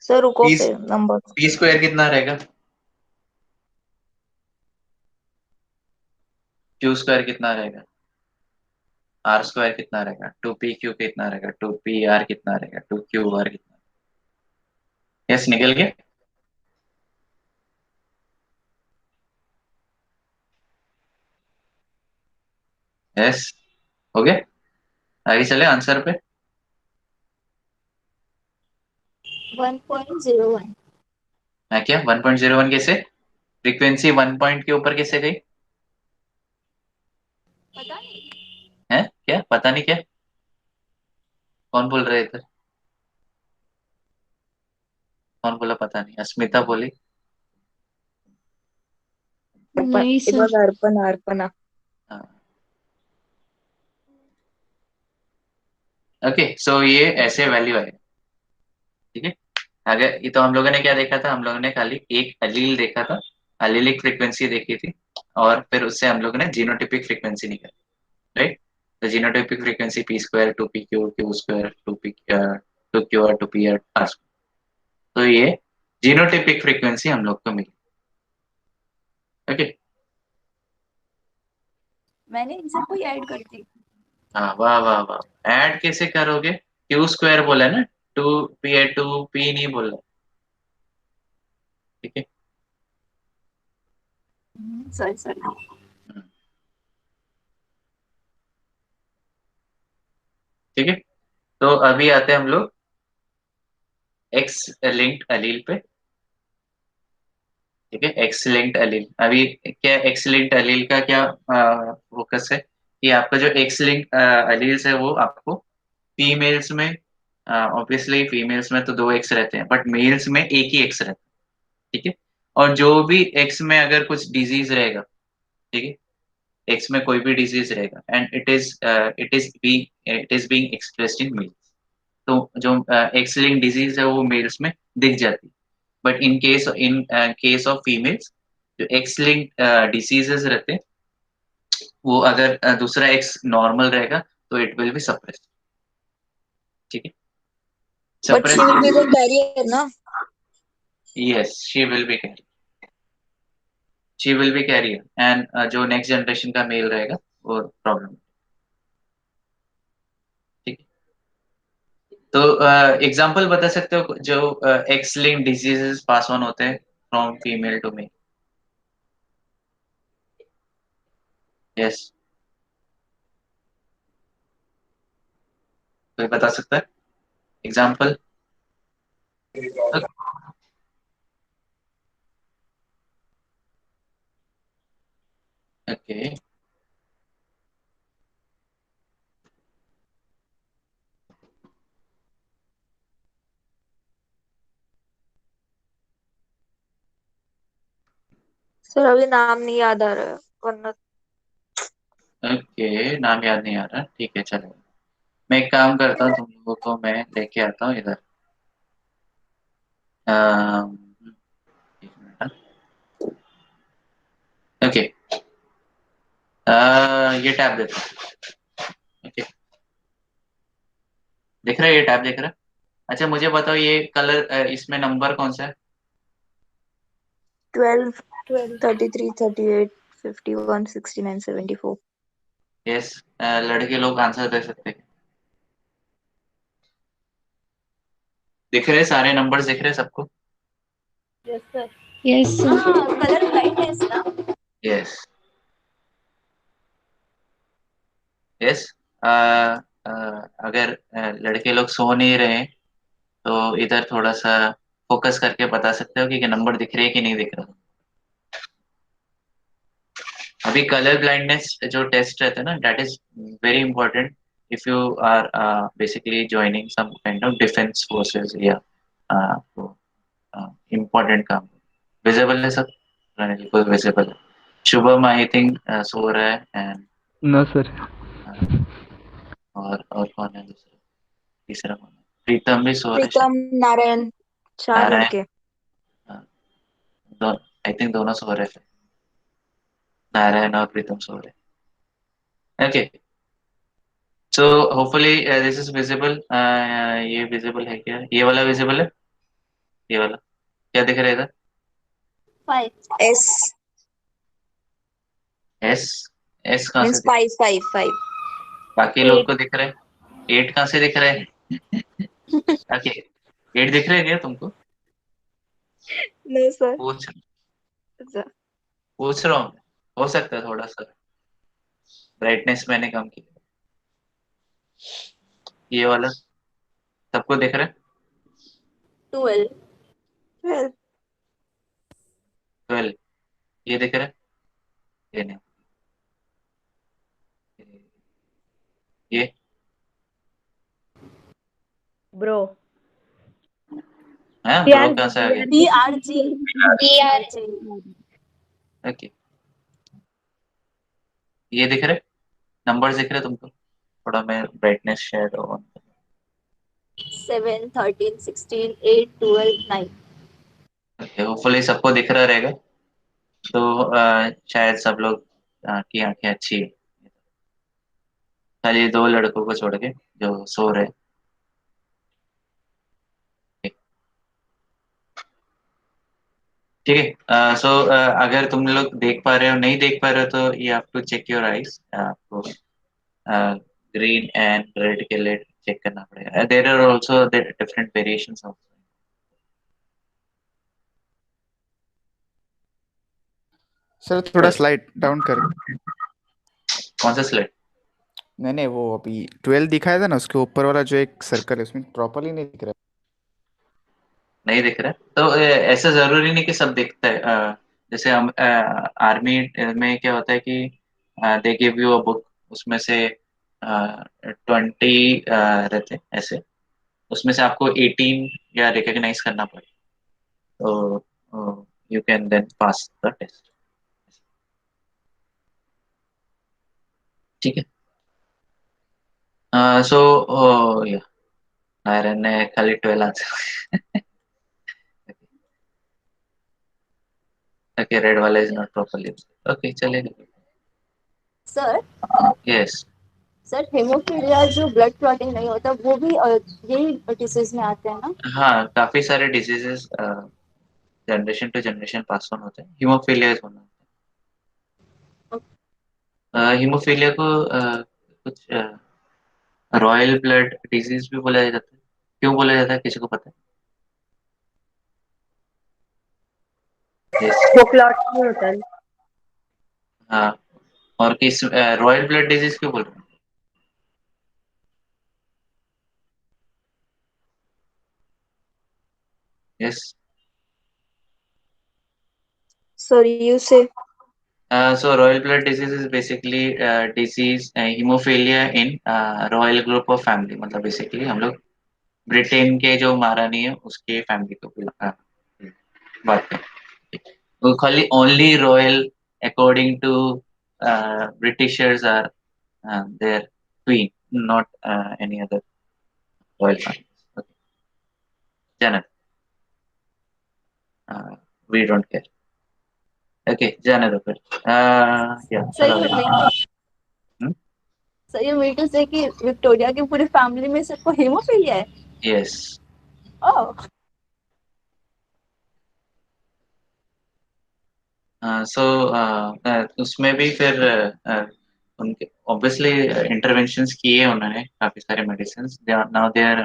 सर रुको पी फिर नंबर पी स्क्वायर कितना रहेगा, क्यू स्क्वायर कितना रहेगा, आर स्क्वायर कितना रहेगा, 2p क्यू कितना रहेगा, 2pr कितना रहेगा, 2qr कितना। यस निकल गया। यस हो गया। आगे चले आंसर पे। 1.01। मैं क्या 1.01 कैसे, फ्रीक्वेंसी 1 पॉइंट के ऊपर कैसे गई? पता नहीं। है क्या पता नहीं क्या, कौन बोल रहे थे? कौन बोला पता नहीं? अस्मिता बोली। नहीं It was sir. Arpana. Okay so ये ऐसे वैल्यू है, ठीक है। अगर ये तो हम लोगों ने क्या देखा था, हम लोगों ने खाली एक अलील देखा था, अलीलिक फ्रीक्वेंसी देखी थी, और फिर उससे हम लोगों ने जीनोटिपिक फ्रीक्वेंसी निकाली, राइट। तो genotypic frequency P square, 2p Q, Q square, 2qr, 2pr, r। तो ये जीनोटिपिक फ्रीक्वेंसी हम लोग को मिली। ओके मैंने इन सबको ऐड कर दी। हाँ वाह वाह वाह, ऐड कैसे करोगे? क्यू स्क्वायर बोला ना, 2p है, 2p नहीं बोला, ठीक है। Sorry sorry. हम्म, ठीक है। तो अभी आते हैं हम लोग एक्स लिंक्ड अलील पे, ठीक है। एक्स लिंक्ड अलील, अभी क्या एक्स लिंक्ड अलील का क्या फोकस है कि आपका जो एक्स लिंक्ड अलील्स है वो आपको फीमेल्स में, ऑब्वियसली फीमेल्स में तो दो एक्स रहते हैं, बट मेल्स में एक ही एक्स रहता है, ठीक है। और जो भी एक्स में अगर कुछ डिजीज रहेगा, ठीक है, एक्स में कोई भी डिजीज रहेगा and it is being expressed in males, तो जो एक्स लिंक्ड डिजीज है वो मेल्स में दिख जाती है। But in case of females, जो एक्स लिंक्ड डिसीजेस रहते हैं वो अगर दूसरा एक्स नॉर्मल रहेगा तो इट विल बी सप्रेस्ड, ठीक है। But she will be the carrier, na? Yes she will be carrier and जो नेक्स्ट जनरेशन का मेल रहेगा वो प्रॉब्लम, ठीक है। तो एग्जांपल बता सकते हो जो X linked diseases pass on होते हैं from female to male? Yes कोई बता सकता है एग्जांपल? ओके Sir, अभी नाम नहीं याद आ रहा है वरना ओके, नाम याद नहीं आ रहा, ठीक है चलो। मैं एक काम करता हूँ, तुम लोगों को मैं लेके आता हूँ इधर। अम, एक मिनट, ओके। ये टैब देता हूँ, ओके। दिख रहा है ये टैब, दिख रहा है? अच्छा मुझे बताओ ये कलर, इसमें नंबर कौन सा है? 12, 33, 38, 51, 69, 74. यस लड़के लोग आंसर दे सकते हैं। दिख रहे सारे नंबर्स, दिख रहे सबको? Yes sir. Yes sir. हाँ कलर ब्लाइंडनेस ना। यस यस अगर लड़के लोग सो नहीं रहे हैं तो इधर थोड़ा सा फोकस करके बता सकते हो कि नंबर दिख रहे हैं कि नहीं दिख रहा। अभी कलर ब्लाइंडनेस जो टेस्ट रहता है ना, that is very important if you are basically joining some kind of defence forces या तो इम्पोर्टेंट काम। विजिबल है सब? बिल्कुल विजिबल है। शुभम आई थिंक सो रहा है एंड नो सर। और कौन है दूसरा, तीसरा कौन है? प्रीतम भी सो रहा है शायद। प्रीतम, नारायण, 4 नारायण, लड़के। आई थिंक दोनों सो रहे थे, नारायण और प्रीतम सो रहे। Okay so hopefully this is visible. ये विजिबल है क्या? ये वाला विजिबल है? ये वाला क्या दिख रहा है इधर? 5 S एस, एस कहाँ से means दिख? 5, 5, 5. बाकी लोग को दिख रहा है? 8 कहाँ से दिख रहा है? ओके, 8 दिख रहे हैं क्या तुमको? No, sir. पूछ Sir. पूछ रहा हूँ, हो सकता है थोड़ा सा ब्राइटनेस मैंने कम की। ये वाला सबको दिख रहा है? 12. 12. 12 ये दिख रहा है? ये नहीं, ये ब्रो है यार ब्रो कहाँ से आ गया? BRG. BRG. ओके, ये दिख रहा है? नंबर्स दिख रहे हैं तुमको? थोड़ा मैं brightness share on. 7, 13, 16, 8, 12, 9. Okay, hopefully सबको दिख रहा रहेगा। तो शायद सब लोग की आंखें अच्छी है, खाली 2 लड़कों को छोड़ के जो सो रहे हैं। ठीक है, सो अगर तुम लोग देख पा रहे हो नहीं देख पा रहे हो तो you have to check your eyes. आपको ग्रीन एंड रेड के लिए चेक करना पड़ेगा। There are also different variations of. Sir थोड़ा स्लाइड डाउन कर। कौन सा स्लाइड? मैंने वो अभी 12 दिखाया था ना, उसके ऊपर वाला जो एक सर्कल है उसमें प्रॉपरली नहीं दिख रहा। नहीं दिख रहा है? तो ऐसा जरूरी नहीं कि सब दिखता है। जैसे हम आर्मी में क्या होता है कि they give you a book, उसमें से 20 रहते हैं ऐसे, उसमें से आपको 18 या रिकॉग्नाइज करना पड़े, तो you can then pass the test. ठीक है, सो या नायरन ने खाली 12 आंसर। ओके, रेड वाला इज नॉट प्रॉपर्ली। ओके चलेगा। सर यस, सर हेमोफीलिया जो ब्लड क्लॉटिंग नहीं होता वो भी यही डिसीज में आते हैं ना? हाँ काफी सारे diseases generation to generation pass on होते हैं। Haemophilia is one. हीमोफीलिया को कुछ रॉयल ब्लड डिजीज भी बोला जाता है। क्यों बोला जाता है, किसी को पता है? यस, वो क्लॉट नहीं होता है। हाँ। और किस रॉयल ब्लड डिजीज क्यों बोल रहे हैं? Yes, Sorry, you say. so royal blood disease is basically disease haemophilia in royal group of family. मतलब बेसिकली हम लोग ब्रिटेन के जो महारानी है उसके फैमिली को बात करें। वो खाली only royal according to Britishers are their queen, not any other royal family. जाना, वी डोंट केयर। ओके जाने दो फिर। या सर चलो यू आगे। Mean hmm, sir you mean to से कि विक्टोरिया की पूरी फैमिली में सबको हेमोफीलिया है? यस, ओह सो उसमें भी फिर उनके ऑब्वियसली इंटरवेंशंस किए उन्होंने, काफी सारे medicine. Now they are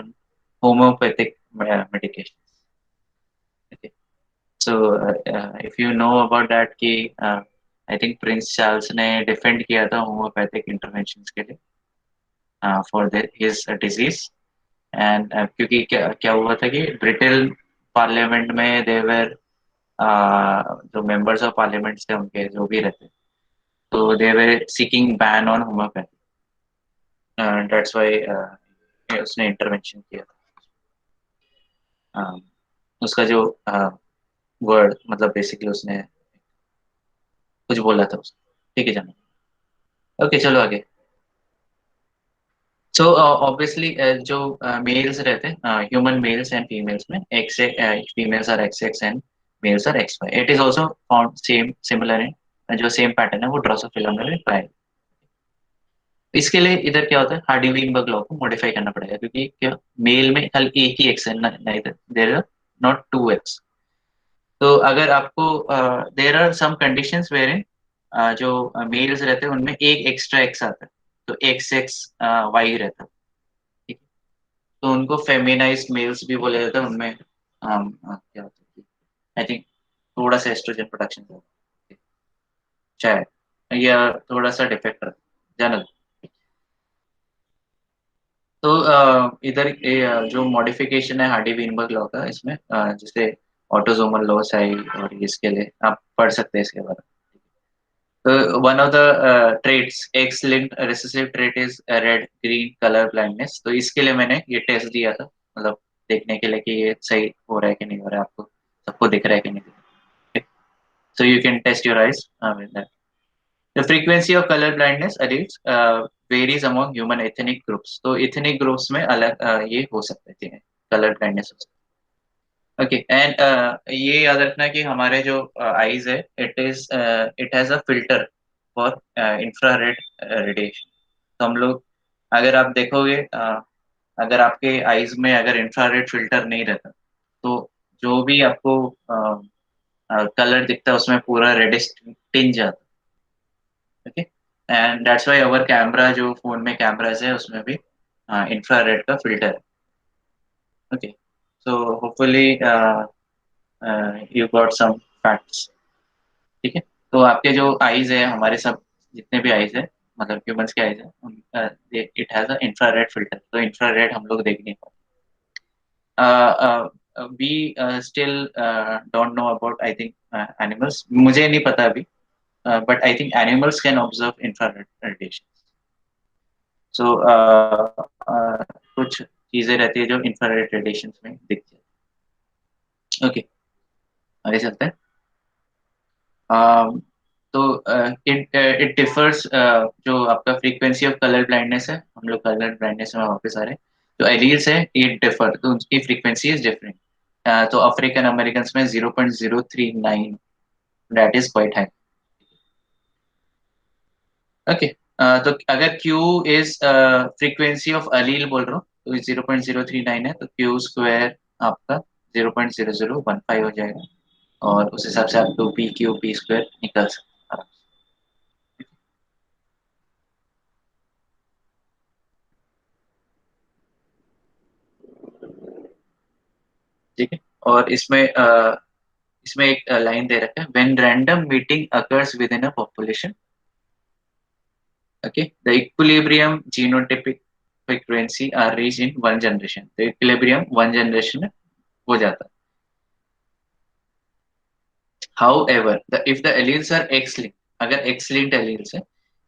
homeopathic medication. Okay, so if you know about that कि आई थिंक प्रिंस चार्ल्स ने डिफेंड किया था होम्योपैथिक इंटरवेंशंस के लिए फॉर हिज डिजीज। एंड क्योंकि क्या क्या हुआ था कि ब्रिटेन पार्लियामेंट में देवर जो मेंबर्स ऑफ पार्लियामेंट थे उनके जो भी रहते, तो they were seeking ban on homeopathy. That's why उसने इंटरवेंशन किया था। उसका जो वर्ड मतलब बेसिकली उसने कुछ बोला था उसने। ठीक है जाना। ओके चलो आगे। सो ऑब्वियसली जो मेल्स रहते हैं, ह्यूमन मेल्स एंड फीमेल्स में X females are X X and males are X Y. It is also found same similar in जो सेम पैटर्न है वो ड्रोसोफिला में भी पाया। इसके लिए इधर क्या होता है, हार्डी-वेइनबर्ग लॉ को मॉडिफाई करना पड़ेगा, क्योंकि क्या मेल में खाली एक ही एक्स है, नहीं there are not two X. तो अगर आपको there are some conditions where in जो मेल्स रहते हैं उनमें एक एक्स्ट्रा एक्स आता है, तो XXY रहता, ठीक है। तो उनको फेमिनाइज्ड मेल्स भी बोले जाते हैं, उनमें क्या होता है, आई थिंक थोड़ा सा एस्ट्रोजन प्रोडक्शन शायद, या थोड़ा सा डिफेक्ट जनरल। तो इधर जो मॉडिफिकेशन है हार्डी वीनबर्ग लॉ का, इसमें जैसे ऑटोसोमल लॉस है, और इसके लिए आप पढ़ सकते हैं इसके बारे में। तो one of the traits, x linked recessive trait is red green colour blindness. तो इसके लिए मैंने ये टेस्ट दिया था, मतलब देखने के लिए कि ये सही हो रहा है कि नहीं हो रहा है, आपको सबको दिख रहा है कि नहीं दिख रहा है। So you can test your eyes with that. The frequency of color blindness alleles varies among human ethnic groups. तो ethnic groups में अलग ये हो सकते हैं, color blindness हो सकता है। Okay, and ये याद रखना कि हमारे जो eyes है, it has a filter for infrared radiation। तो हम लोग, अगर आप देखोगे, अगर आपके eyes में अगर infrared filter नहीं रहता, तो जो भी आपको कलर दिखता है उसमें पूरा रेडिश टिंज आता है। Okay, and that's why our camera, जो फोन में कैमरास है उसमें भी इंफ्रारेड का फिल्टर है। Okay, so hopefully you got some facts, ठीक है। तो आपके जो आईज है, हमारे सब जितने भी आईज है, मतलब ह्यूमंस के आईज है, it has a infrared filter. तो इंफ्रारेड हम लोग देख नहीं पाते। We still don't know about, I think, animals, मुझे नहीं पता अभी, but I think animals can observe infrared radiation. So कुछ चीजें रहती है जो इंफ्रारेड रेडिएशन में दिखती है। ओके, आगे चलते हैं। तो इट इट डिफर्स, जो आपका फ्रीक्वेंसी ऑफ कलर ब्लाइंडनेस है, हम लोग कलर ब्लाइंडनेस में वापस आ रहे हैं। जो एलील्स है इट डिफर, तो उनकी फ्रीक्वेंसी इज डिफरेंट। तो अफ्रीकन अमेरिकन में 0.039, that is quite high. Okay, तो अगर Q इज फ्रीक्वेंसी ऑफ अलील बोल रहा हूँ, तो 0.039 है, तो Q स्क्वायर आपका 0.0015 हो जाएगा, और उस हिसाब से आप 2p स्क्वायर निकल सकते हैं आराम से। ठीक है, और इसमें एक लाइन दे रखा है, when random meeting occurs within a population, okay, the equilibrium genotypic frequency are reach in one generation. तो इक्विलिब्रियम वन जनरेशन में हो जाता है। However, if the alleles are X-linked, अगर X-linked alleles है,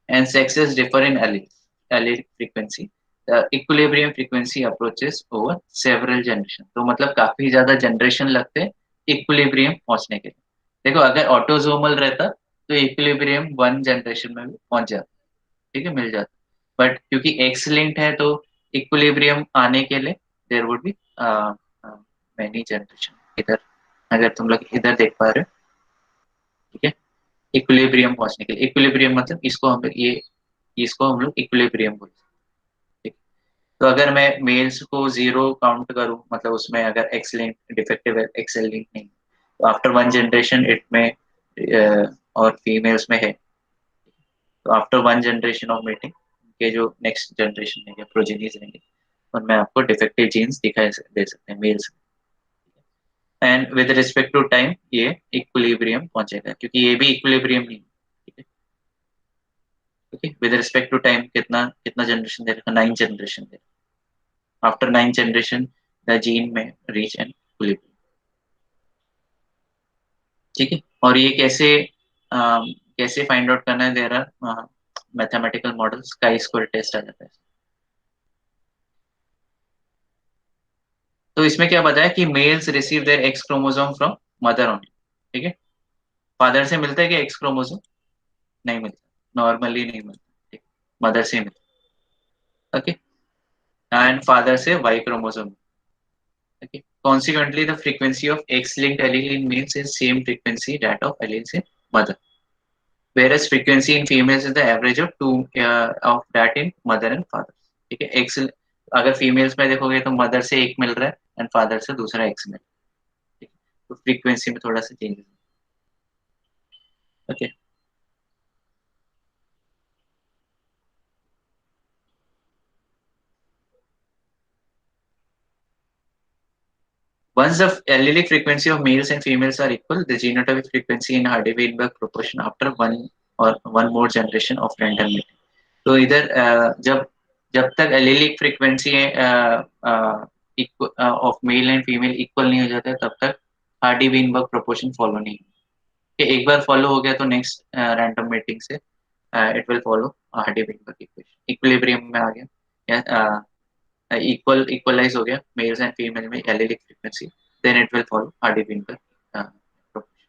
and sexes differ in allele frequency, the equilibrium frequency approaches over several generation। तो मतलब काफी ज्यादा जनरेशन लगते हैं इक्विलिब्रियम पहुंचने के लिए। देखो, अगर ऑटोजोमल रहता तो इक्विलिब्रियम वन जनरेशन में भी पहुंच जाता, ठीक है, मिल जाता। बट क्योंकि एक्स लिंक्ड है, तो इक्विलिब्रियम आने के लिए there would be many generation. इधर अगर तुम लोग इधर देख पा रहे हो, ठीक है, इक्विलिब्रियम पहुंचने के लिए, इक्विलिब्रियम मतलब इसको हम लोग इक्विलिब्रियम बोलते हैं, ठीक। तो अगर मैं मेल्स को 0 काउंट करूं, मतलब उसमें अगर एक्स लिंक डिफेक्टिव है, एक्सेल लिंक नहीं, तो आफ्टर वन जनरेशन इट में, और फीमेल्स में है, तो after one generation of mating के जो नेक्स्ट जनरेशन है, प्रोजेनीज रहेंगे, उनमें आपको डिफेक्टिव जीन्स दिखाई दे सकते हैं males. And with respect to time ये इक्विलिब्रियम पहुंचेगा, क्योंकि ये भी इक्विलिब्रियम नहीं है, ठीक है। Okay, with respect to time कितना कितना जनरेशन दे रखा, 9 जनरेशन दे रखा। आफ्टर 9 जनरेशन द जीन में रीच एंड इक्विलिब्रियम, ठीक है। और ये कैसे फाइंड आउट करना है, there are mathematical models, chi square test आ जाता है। तो इसमें क्या बताया कि males receive there X chromosome from mother only, ठीक है। फादर से मिलता है कि एक्स क्रोमोसोम? नहीं मिलता, नॉर्मली नहीं मिलता, ठीक, मदर से मिलता, ओके। एंड फादर से Y chromosome, okay. Consequently, the frequency of X-linked allele in males is same frequency that of alleles in mother, whereas frequency in females is the average of two of that in mother and father, ठीक है। X अगर फीमेल्स में देखोगे तो मदर से एक मिल रहा है एंड फादर से दूसरा एक्स मिल रहा है, ठीक है। तो फ्रीक्वेंसी में थोड़ा सा चेंज है, okay. Once the allelic frequency of males and females are equal, the genotypic frequency in Hardy-Weinberg proportion after one more generation of random mating. तो इधर जब तक allylic frequency of male and female equal नहीं हो जाता तब तक हार्डी वीनबर्ग प्रोपोर्शन फॉलो नहीं कि एक बार फॉलो हो गया तो नेक्स्ट रैंडम मेटिंग से it will follow Hardy Weinberg equation, equilibrium में आ गया, इक्वलाइज हो गया मेल्स एंड फीमेल में allelic frequency, then it will follow Hardy Weinberg proportion.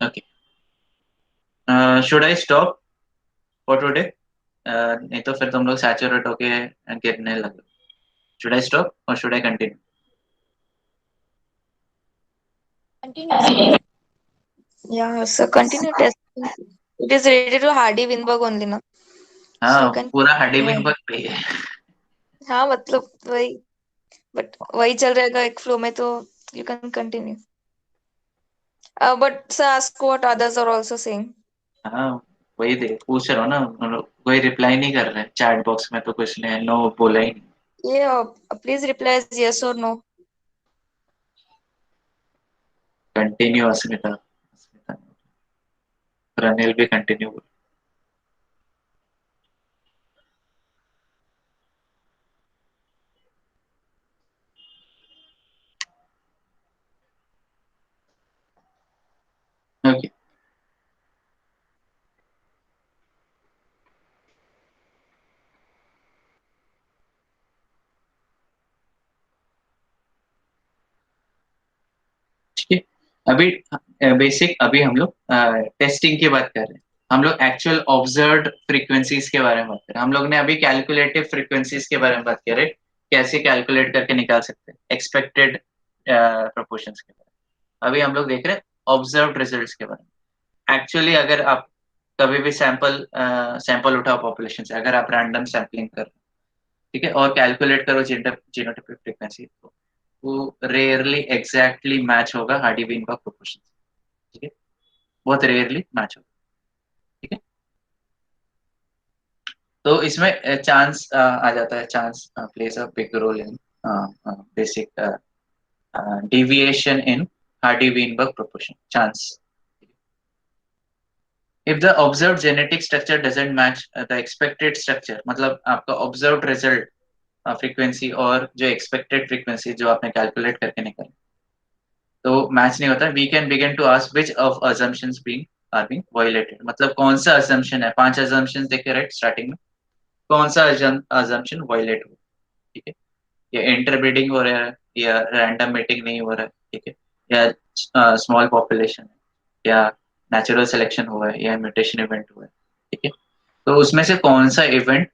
Okay, should I stop for today? नहीं तो फिर तुम लोग सैचुरेट होके गिरने लगे. शुड आई स्टॉप और should I continue? Continue. Yeah, so continue testing. It is related to Hardy-Weinberg only, na? So हाँ you can. पूरा हार्डी Yeah. वीनबर्ग पे ही है. हाँ मतलब वही, बट वही चल रहेगा एक फ्लो में, तो you can continue. But sir, ask what others are also saying. हाँ वही पूछ रहा हूँ ना, उन लोग कोई रिप्लाई नहीं कर रहे. चैट बॉक्स में तो कुछ ने नो बोला ही नहीं. Yeah, please reply as yes or no. Continue Asmita, Ranil भी कंटिन्यू. ओके, ठीक है. अभी बेसिक, अभी हम लोग टेस्टिंग की बात कर रहे हैं. हम लोग एक्चुअल ऑब्जर्व्ड फ्रीक्वेंसीज के बारे में बात कर रहे हैं. हम लोग ने अभी कैलकुलेटिव फ्रीक्वेंसीज के बारे में बात कर रहे हैं, कैसे कैलकुलेट करके निकाल सकते हैं एक्सपेक्टेड प्रोपोर्शंस के बारे में. अभी हम लोग देख रहे हैं ऑब्जर्व्ड रिजल्ट्स के बारे में. एक्चुअली अगर आप कभी भी सैंपल उठाओ पॉपुलेशन से, अगर आप रैंडम सैम्पलिंग कर, ठीक है, और कैलकुलेट करो जीनोटाइपिक फ्रीक्वेंसी, तो वो रेयरली एग्जैक्टली मैच होगा हार्डी वीनबर्ग प्रोपोर्शन. ठीक है, बहुत रेयरली मैच होगा. ठीक है, तो इसमें चांस आ जाता है. Chance places a big role in basic deviation in Hardy-Weinberg proportion. Chance. If the observed genetic structure doesn't match the expected structure, मतलब आपका observed result frequency और जो expected frequency जो आपने calculate करके निकाली तो मैच नहीं होता, we can begin to ask which of assumptions are being violated. मतलब कौन सा assumption है, 5 assumptions देखे राइट स्टार्टिंग में, कौन सा assumption violate हुआ. ठीक है, या इंटरब्रीडिंग हो रहा है, या रैंडम मेटिंग नहीं हो रहा है. ठीक है, या स्मॉल पॉपुलेशन है, या नेचुरल सिलेक्शन हुआ है, या म्यूटेशन इवेंट हुआ है. ठीक है, तो उसमें से कौन सा इवेंट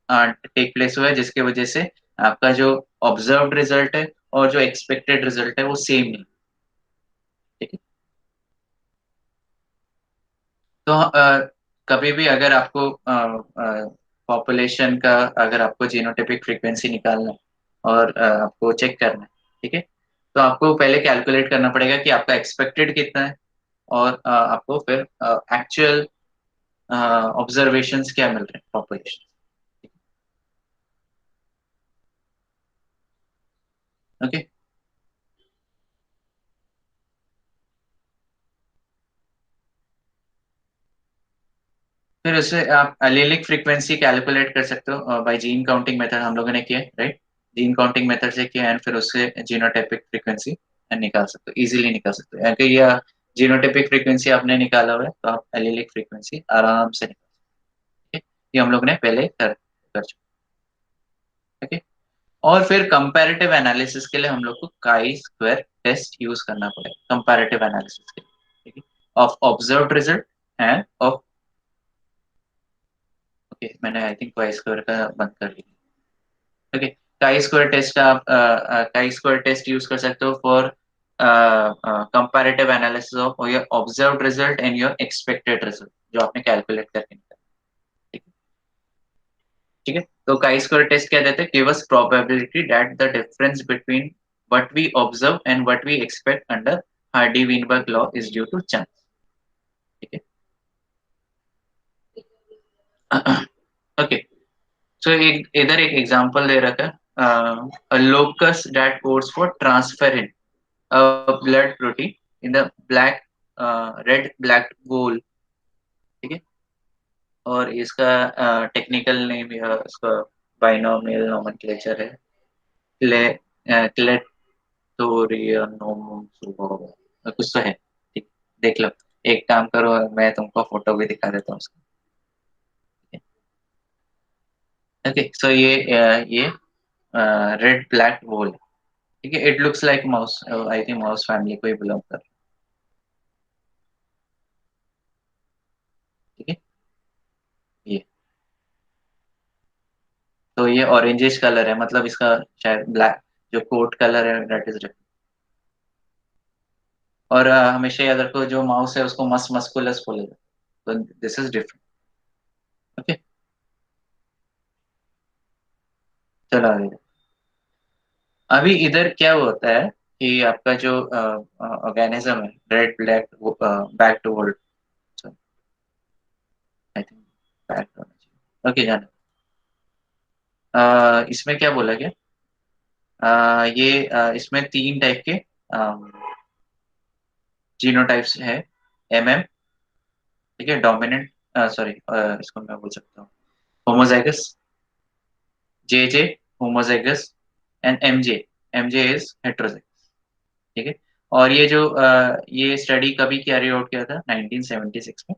टेक प्लेस हुआ है जिसकी वजह से आपका जो ऑब्जर्व्ड रिजल्ट है और जो एक्सपेक्टेड रिजल्ट है वो सेम नहीं. ठीक है, तो कभी भी अगर आपको पॉपुलेशन का, अगर आपको जीनोटाइपिक फ्रीक्वेंसी निकालना है और आपको चेक करना है, ठीक है, तो आपको पहले कैलकुलेट करना पड़ेगा कि आपका एक्सपेक्टेड कितना है और आपको फिर एक्चुअल ऑब्जर्वेशंस क्या मिल रहे हैं पॉपुलेशन. ओके, फिर उससे आप एलीलिक फ्रीक्वेंसी कैलकुलेट कर सकते हो बाय जीन काउंटिंग मेथड. हम लोगों ने किया राइट, जीन काउंटिंग मेथड से किया एंड फिर उससे जीनोटाइपिक फ्रीक्वेंसी निकाल सकते हो, इजीली निकाल सकते हो. अगर ये जीनोटाइपिक फ्रीक्वेंसी आपने निकाला हुआ है तो आप एलीलिक फ्रीक्वेंसी आराम से निकाल सकते. ये हम लोग ने पहले कर चुके. ओके, और फिर कंपैरेटिव एनालिसिस के लिए हम लोग को काई स्क्वायर टेस्ट यूज करना पड़ेगा कंपैरेटिव एनालिसिस के लिए. ठीक है, of observed result end of, okay मैंने आई थिंक काई स्क्वायर का बंद कर दिया. ओके, काई स्क्वायर टेस्ट आप काई स्क्वायर टेस्ट यूज कर सकते हो for comparative analysis of your observed result and your expected result जो आपने कैलकुलेट करके निकाला. ठीक है, ठीक है, तो काई स्क्वायर टेस्ट क्या देते हैं, give us probability that the difference between what we observe and what we expect under Hardy Weinberg law is due to chance. ठीक है, ओके, सो इधर एक एग्जांपल दे रखा है a locus that codes for transferrin, a blood protein in the red black whole. ठीक है, और इसका टेक्निकल नेम इसका बाइनोमियल नोमेनक्लेचर है क्लेटोरियनोम कुछ तो है। ठीक, देख लो, एक काम करो, मैं तुमको फोटो भी दिखा देता हूँ उसका। ओके, सो ये रेड ब्लैक वोल, ठीक है, it looks like mouse, I think mouse family को ही बिलोंग कर, ठीक है। ये तो ये ऑरेंजिश कलर है, मतलब इसका शायद ब्लैक जो कोट कलर है दैट इज डिफरेंट। और हमेशा याद रखो, जो माउस है उसको मस्कुलस बोलेगा, तो दिस इज डिफरेंट। ओके, चलो आगे। अभी इधर क्या होता है कि आपका जो ऑर्गेनिज्म है red black back to world, I think back होना चाहिए। ओके, जाना। इसमें क्या बोला गया, इसमें 3 टाइप के जीनोटाइप्स है, MM, ठीक है, डोमिनेंट, सॉरी, इसको मैं बोल सकता हूँ homozygous, JJ homozygous, and MJ is heterozygous, ठीक है। और ये स्टडी कभी कैरी आउट किया था, 1976 में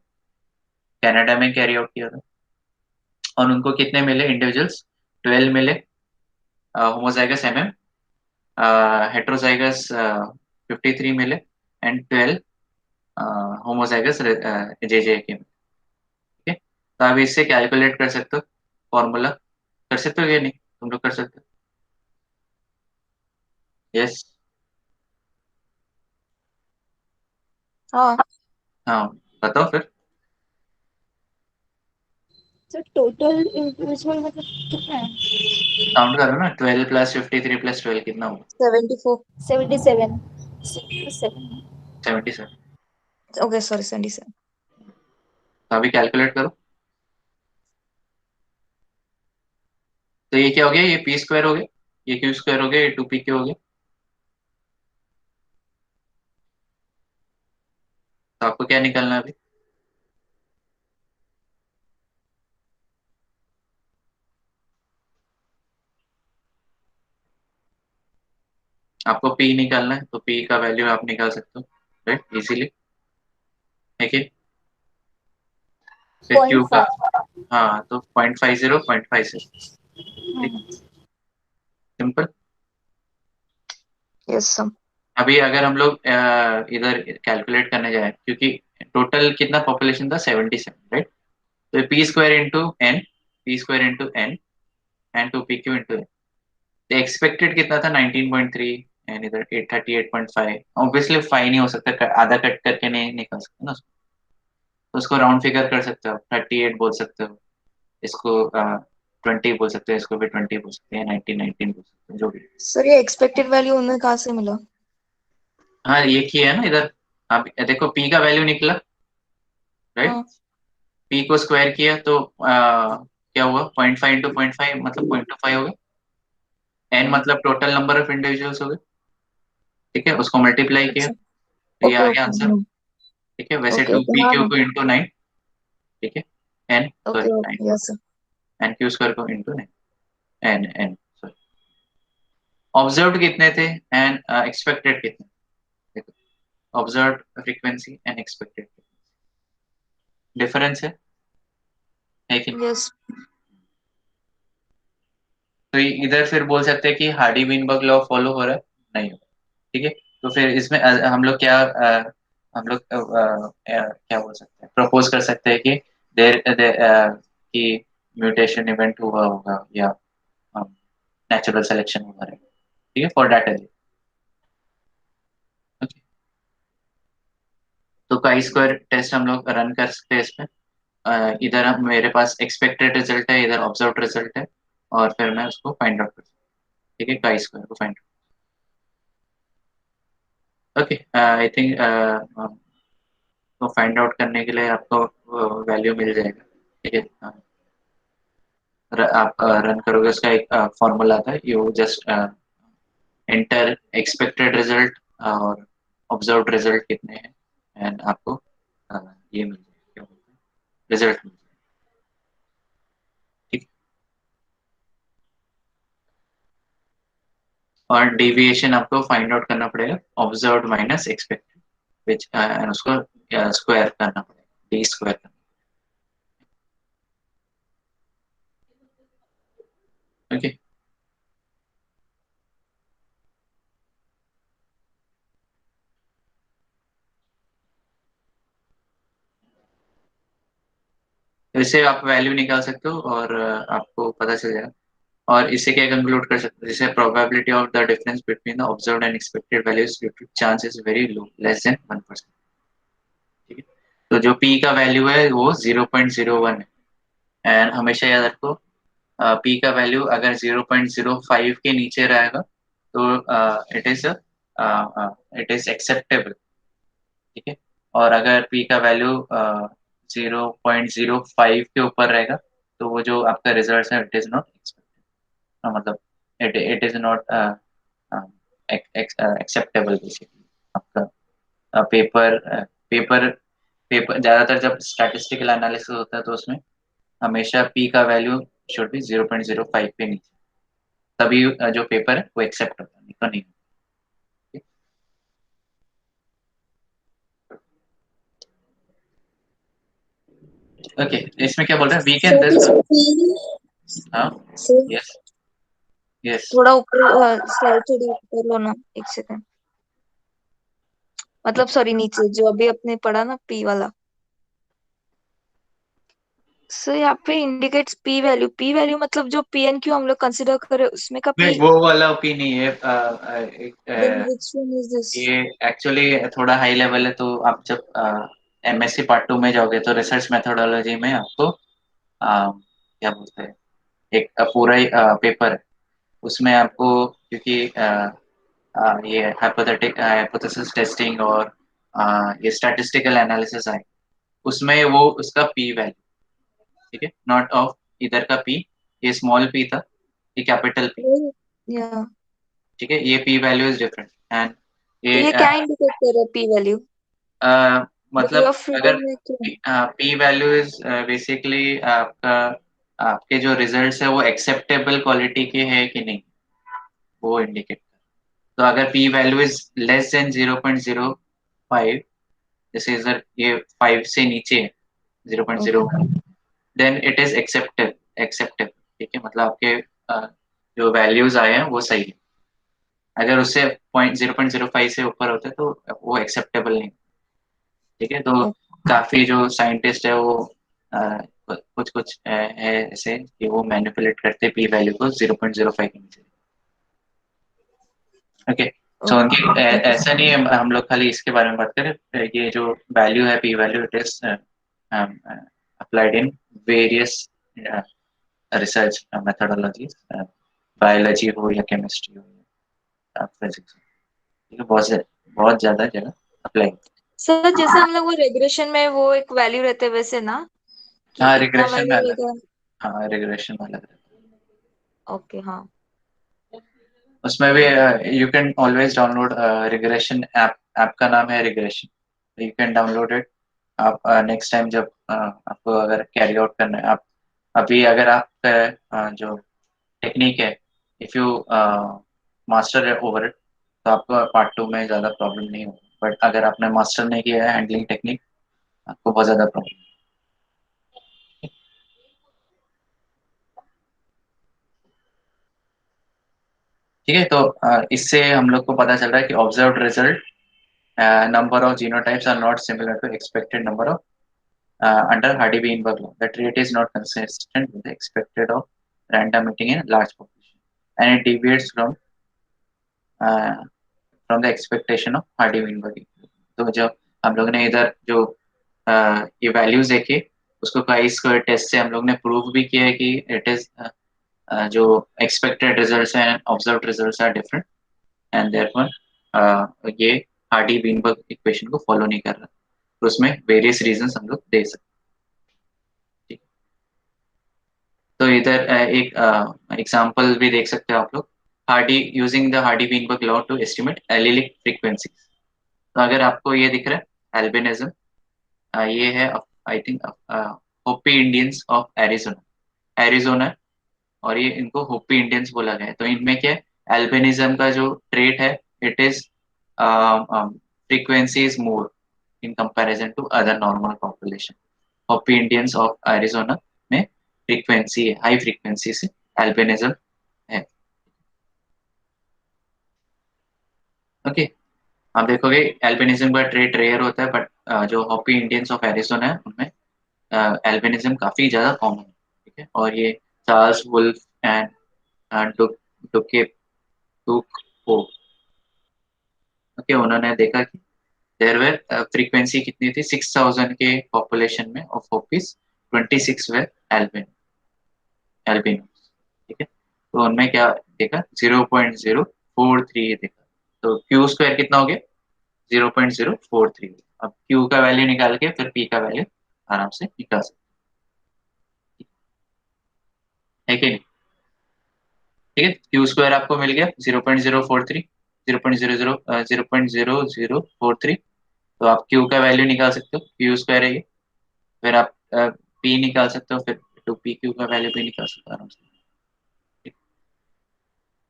कनाडा में कैरी आउट किया था। और उनको कितने मिले इंडिविजुअल्स, 12 मिले होमोजाइगस MM, हेट्रोजाइगस 53 मिले, एंड 12 होमोजाइगस JJ के, ठीक है। तो आप इससे कैलकुलेट कर सकते हो, फॉर्मूला कर सकते हो या नहीं, तुम लोग कर सकते हो? यस, हाँ हाँ, बताओ फिर। सर टोटल इंडिविजुअल मतलब कितना है? काउंट करो ना, 12 + 53 + 12 कितना होगा? 74 77 77 77। ओके सॉरी 77 तो अभी कैलकुलेट करो, तो ये क्या हो गया, ये p² हो गया, ये q² हो गया, ये 2pq हो गया। तो आपको क्या निकालना है अभी? आपको p निकालना है, तो p का वैल्यू आप निकाल सकते हो, राइट, इजीली, है कि? फिर q का, 0.5। हाँ, तो 0.50 0.50, ठीक, सिंपल। यस सर अभी अगर हम लोग इधर कैलकुलेट करने जाए, क्योंकि टोटल कितना पॉपुलेशन था, 77, राइट, तो p² into n, p² into n, and 2pq into n, तो एक्सपेक्टेड कितना था, 19.3, एंड इधर 38.5। ऑब्वियसली 5 नहीं हो सकता, आधा कट करके नहीं निकल सकते ना उसको, तो उसको राउंड फिगर कर सकते हो, 38 बोल सकते हो, इसको 20 बोल सकते हो, इसको भी 20 बोल सकते हैं, 19 बोल सकते हैं, जो भी। सर ये एक्सपेक्टेड वैल्यू उन्हें कहाँ से मिला? हाँ, ये किया है ना इधर, आप देखो p का वैल्यू निकला, राइट, हाँ p को स्क्वायर किया तो क्या हुआ, 0.5 इंटू 0.5 मतलब 0.25 हो गया, n मतलब टोटल नंबर ऑफ इंडिविजुअल्स हो गए, ठीक है, उसको मल्टीप्लाई किया, अच्छा तो ये ओके आ गया ओके आंसर, ठीक है। वैसे ओके टू ओके पी हाँ क्यू हाँ को इंटू 9, ठीक है, n okay sorry 9, okay yes sir N q² को इंटू 9, n सॉरी। ऑब्जर्व्ड कितने थे एंड एक्सपेक्टेड कितने, देखो, observed frequency and expected difference है कि नहीं? यस तो इधर फिर बोल सकते हैं कि हार्डी विनबर्ग लॉ फॉलो हो रहा है, नहीं हो, ठीक है। तो फिर इसमें हम लोग क्या क्या बोल सकते हैं, प्रपोज कर सकते हैं कि देर कि म्यूटेशन इवेंट हुआ होगा, या नेचुरल सिलेक्शन हुआ है, ठीक है, फॉर दैट एरिया। ओके, तो chi² टेस्ट हम लोग रन कर सकते हैं इसमें, इधर मेरे पास एक्सपेक्टेड रिजल्ट है, इधर ऑब्जर्व्ड रिजल्ट है, और फिर मैं उसको फाइंड आउट कर सकता हूँ, ठीक है, chi² को find out. Okay, I think तो फाइंड आउट करने के लिए आपको वैल्यू मिल जाएगा, ठीक है। आप रन करोगे उसका एक फॉर्मूला आता है, you just enter expected result और ऑब्जर्व्ड रिजल्ट कितने हैं, एंड आपको ये मिल जाएगा, क्या बोलते हैं, रिजल्ट मिल जाएगा। ठीक। और डेविएशन आपको फाइंड आउट करना पड़ेगा, ऑब्जर्व्ड माइनस एक्सपेक्टेड, विच उसको स्क्वायर करना पड़ेगा, डी स्क्वायर करना। ओके। इससे आप वैल्यू निकाल सकते हो और आपको पता चल जाएगा। और इससे क्या कंक्लूड कर सकते हो, जैसे probability of the difference between the observed and expected values due to chance is very low, less than 1%। ठीक है, तो जो p का वैल्यू है वो 0.01 है, एंड हमेशा याद रखो p का वैल्यू अगर 0.05 के नीचे रहेगा तो इट इज एक्सेप्टेबल। ठीक है, और अगर p का वैल्यू 0.05 के ऊपर रहेगा तो वो जो आपका रिजल्ट है इट इज नॉट एक्सपेक्टेड, मतलब it is not acceptable basically. आपका पेपर पेपर पेपर ज्यादातर जब स्टैटिस्टिकल एनालिसिस होता है तो उसमें हमेशा p का वैल्यू शुड बी 0.05 के नीचे, तभी जो पेपर है वो एक्सेप्ट होता है, नहीं तो नहीं। ओके, इसमें क्या बोल रहे हैं, we can sir this. P हाँ, सर यस यस। थोड़ा ऊपर स्लाइड थोड़ी ऊपर लो ना, एक सेकंड, मतलब सॉरी नीचे जो अभी अपने पढ़ा ना P वाला। सर यहाँ पे इंडिकेट्स P वैल्यू मतलब जो PNQ हम लोग कंसिडर करें उसमें का P। नहीं, वो वाला ओपिनियन नहीं है। Then which one is this? ये एक्चुअली थोड़ा हाई लेवल है, तो आप जब MSc पार्ट 2 में जाओगे तो रिसर्च मेथोडोलॉजी में आपको क्या बोलते हैं, एक पूरा ही पेपर है, उसमें आपको क्योंकि ये हाइपोथेसिस टेस्टिंग और ये स्टैटिस्टिकल एनालिसिस आए, उसमें वो उसका p वैल्यू, ठीक है, नॉट ऑफ इधर का p, ये स्मॉल p था, ये कैपिटल p। या ठीक है, ये p value is different, and तो ये ये क्या इंडिकेट कर रहा है P वैल्यू? डिग्री मतलब ऑफ अगर फ्रीडम में क्या? p वैल्यू इज बेसिकली आपका, आपके जो रिजल्ट्स है वो एक्सेप्टेबल क्वालिटी के हैं कि नहीं, वो इंडिकेट। तो अगर p value is less than 0.05, जैसे इधर ये 5 से नीचे है, 0.01, देन इट इज एक्सेप्टेबल। ठीक है, मतलब आपके जो वैल्यूज आए हैं वो सही है। अगर उससे 0.05 से ऊपर होते तो वो एक्सेप्टेबल नहीं। ठीक है, तो काफी जो साइंटिस्ट है वो कुछ कुछ है ऐसे कि वो मैनिपुलेट करते पी वैल्यू को 0.05 के नीचे। ओके, सो उनकी ऐसा नहीं है हम लोग खाली इसके बारे में बात करें, ये जो वैल्यू है P value, it is applied in various research methodologies, biology हो या केमिस्ट्री हो या फिजिक्स, ठीक है, बहुत ज्यादा जगह अप्लाई। सर जैसे हम लोग वो रेग्रेशन में वो एक वैल्यू रहते हैं वैसे ना, कि हाँ, इतना रिग्रेशन में वैल्यू अलग, रहेगा? हाँ रिग्रेशन में अलग, ओके हाँ। उसमें भी you can always download regression app, app का नाम है regression, you can download it. आप नेक्स्ट टाइम जब आपको अगर कैरी आउट करना है, आप अभी अगर आप जो टेक्निक है, if you master over it, तो आपको पार्ट 2 में ज़्यादा प्रॉब्लम नहीं होगा, बट अगर आपने मास्टर नहीं किया है हैंडलिंग टेक्निक, आपको बहुत ज़्यादा प्रॉब्लम। ठीक है, तो इससे हम लोग को पता चल रहा है कि observed result number of genotypes are not similar to expected number of under Hardy-Weinberg law. That rate is not consistent with the expected of random eating in large population, and it deviates uh, from the expectation of Hardy-Weinberg. तो जब हम लोग ने इधर जो ये वैल्यूज देखे, उसको काई स्क्वायर टेस्ट से हम लोग ने प्रूव भी किया है कि इट इज जो एक्सपेक्टेड रिजल्ट्स हैं observed results are different, and therefore ये हार्डी बीनबर्ग इक्वेशन को फॉलो नहीं कर रहा, तो उसमें वेरियस रीजंस हम लोग दे सकते हैं। तो इधर एक एग्जांपल भी देख सकते हो आप लोग, Hardy using the Hardy Weinberg law to estimate allelic frequency. तो अगर आपको ये दिख रहा है एल्बिनिज्म, ये है I think Hopi Indians of Arizona, Arizona, और ये इनको होपी इंडियंस बोला गया है। तो इनमें क्या है, एल्बिनिज्म का जो ट्रेट है, it is frequency is more in comparison to other normal population. Hopi Indians of Arizona में फ्रीक्वेंसी, हाई फ्रीक्वेंसी से एल्बिनिज्म है। ओके, आप देखोगे एल्बिनिज्म का ट्रेट रेयर होता है, बट जो हॉपी इंडियंस ऑफ एरिजोना है उनमें एल्बिनिज्म काफी ज्यादा कॉमन है। ठीक है, और ये चार्ल्स वुल्फ एंड डुके टूक ओ, ओके, उन्होंने देखा कि देयर वेर फ्रीक्वेंसी कितनी थी 6000 के पॉपुलेशन में ऑफ हॉपीज, 26 वेर एल्बिन एल्बिनोस। ठीक है, तो उनमें क्या देखा, 0.043 देखा। तो क्यू स्क्वायर कितना हो गया, 0.043। अब क्यू का वैल्यू निकाल के फिर पी का वैल्यू आराम से निकाल सकते है कि नहीं। ठीक है, क्यू स्क्वायर आपको मिल गया 0.043, 0.000043। तो आप क्यू का वैल्यू निकाल सकते हो, क्यू स्क्वायर है ये। फिर आप पी निकाल सकते हो, फिर टू पी क्यू का वैल्यू भी निकाल सकते हो आराम से।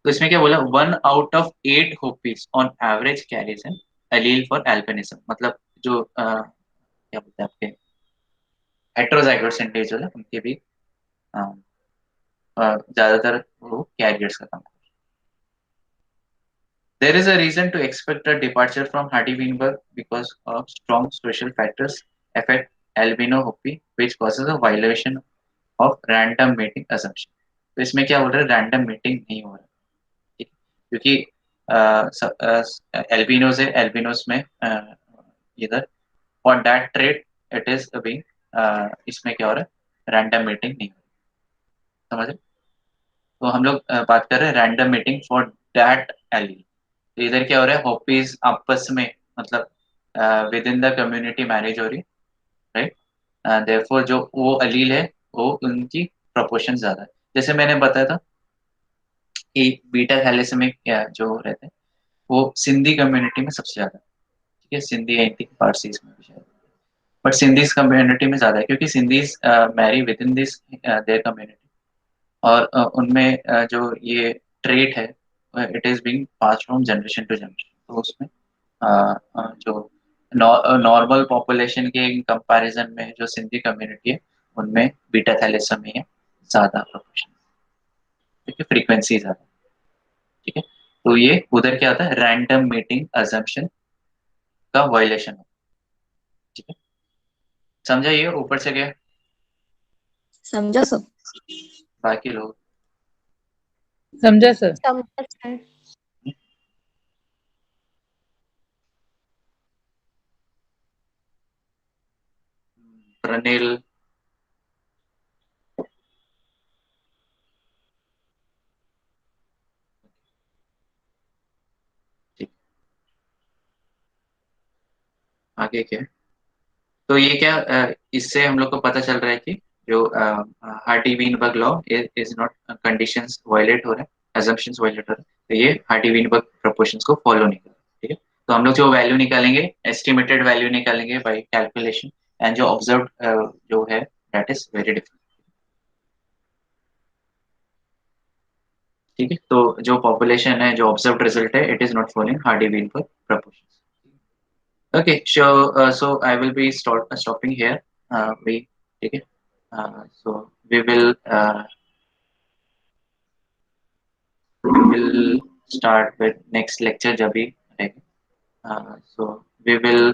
तो इसमें क्या बोला, 1 out of 8 Hopis on average carries an allele for albinism. मतलब जो क्या बोलते हैं आपके हेट्रोजाइगोट्स इंडिविजुअल है, उनके भी ज्यादातर वो कैरियर्स का काम। There is a reason to expect a departure from Hardy-Weinberg because of strong social factors affect albino hopi, which causes a violation of random mating assumption। तो इसमें क्या बोल रहे हैं, रैंडम मीटिंग नहीं हो रहा है, ठीक है? क्योंकि एल्बिनोज है, एल्बिनोज में इधर for that trade it is being, इसमें क्या हो रहा है, रैंडम मीटिंग नहीं हो रही। समझ रहे? तो हम लोग बात कर रहे हैं random meeting for that allele. तो इधर क्या हो रहा है, हॉपीज आपस में, मतलब with in the community marriage हो रही, राइट। देयरफॉर जो वो अलील है, वो उनकी प्रोपोर्शन ज्यादा है। जैसे मैंने बताया था कि बीटा थैलेसेमिक जो रहते हैं वो सिंधी कम्युनिटी में सबसे ज्यादा है। ठीक है, सिंधी आई थिंक पारसी में भी शायद, बट सिंधीज कम्युनिटी में ज्यादा है, क्योंकि Sindhis marry within this there community. और उनमें जो ये ट्रेट है, it is being pass from generation to generation. तो उसमें जो नॉर्मल पॉपुलेशन के कंपैरिजन में जो सिंधी कम्युनिटी है, उनमें बीटा थैलेसेमिया है ज्यादा प्रोपोर्शन, ठीक है, फ्रीक्वेंसी ज्यादा। ठीक है, तो ये उधर क्या होता है, रैंडम मीटिंग अजम्पशन का वायलेशन। ठीक है, समझा ये ऊपर से गया, समझा सब। बाकी लोग समझा सर। समझा सर। प्रणील, ठीक, आगे क्या है? तो ये क्या इससे हम लोग को पता चल रहा है कि जो Hardy Weinberg law is not, conditions violate हो रहे हैं, assumptions वायलेट हो रहे हैं, तो ये हार्डी-वीनबर्ग प्रोपोर्शंस को फॉलो नहीं कर रहा। ठीक है, तो हम लोग जो वैल्यू निकालेंगे, एस्टिमेटेड वैल्यू निकालेंगे बाय कैलकुलेशन, एंड जो ऑब्जर्व जो है दैट इज वेरी डिफरेंट। ठीक है, तो जो पॉपुलेशन है, जो ऑब्जर्व रिजल्ट है, it is not following Hardy-Weinberg proportions. Okay, so I will be stopping here. Okay. So we will start with next lecture जब भी रहेगा. So we will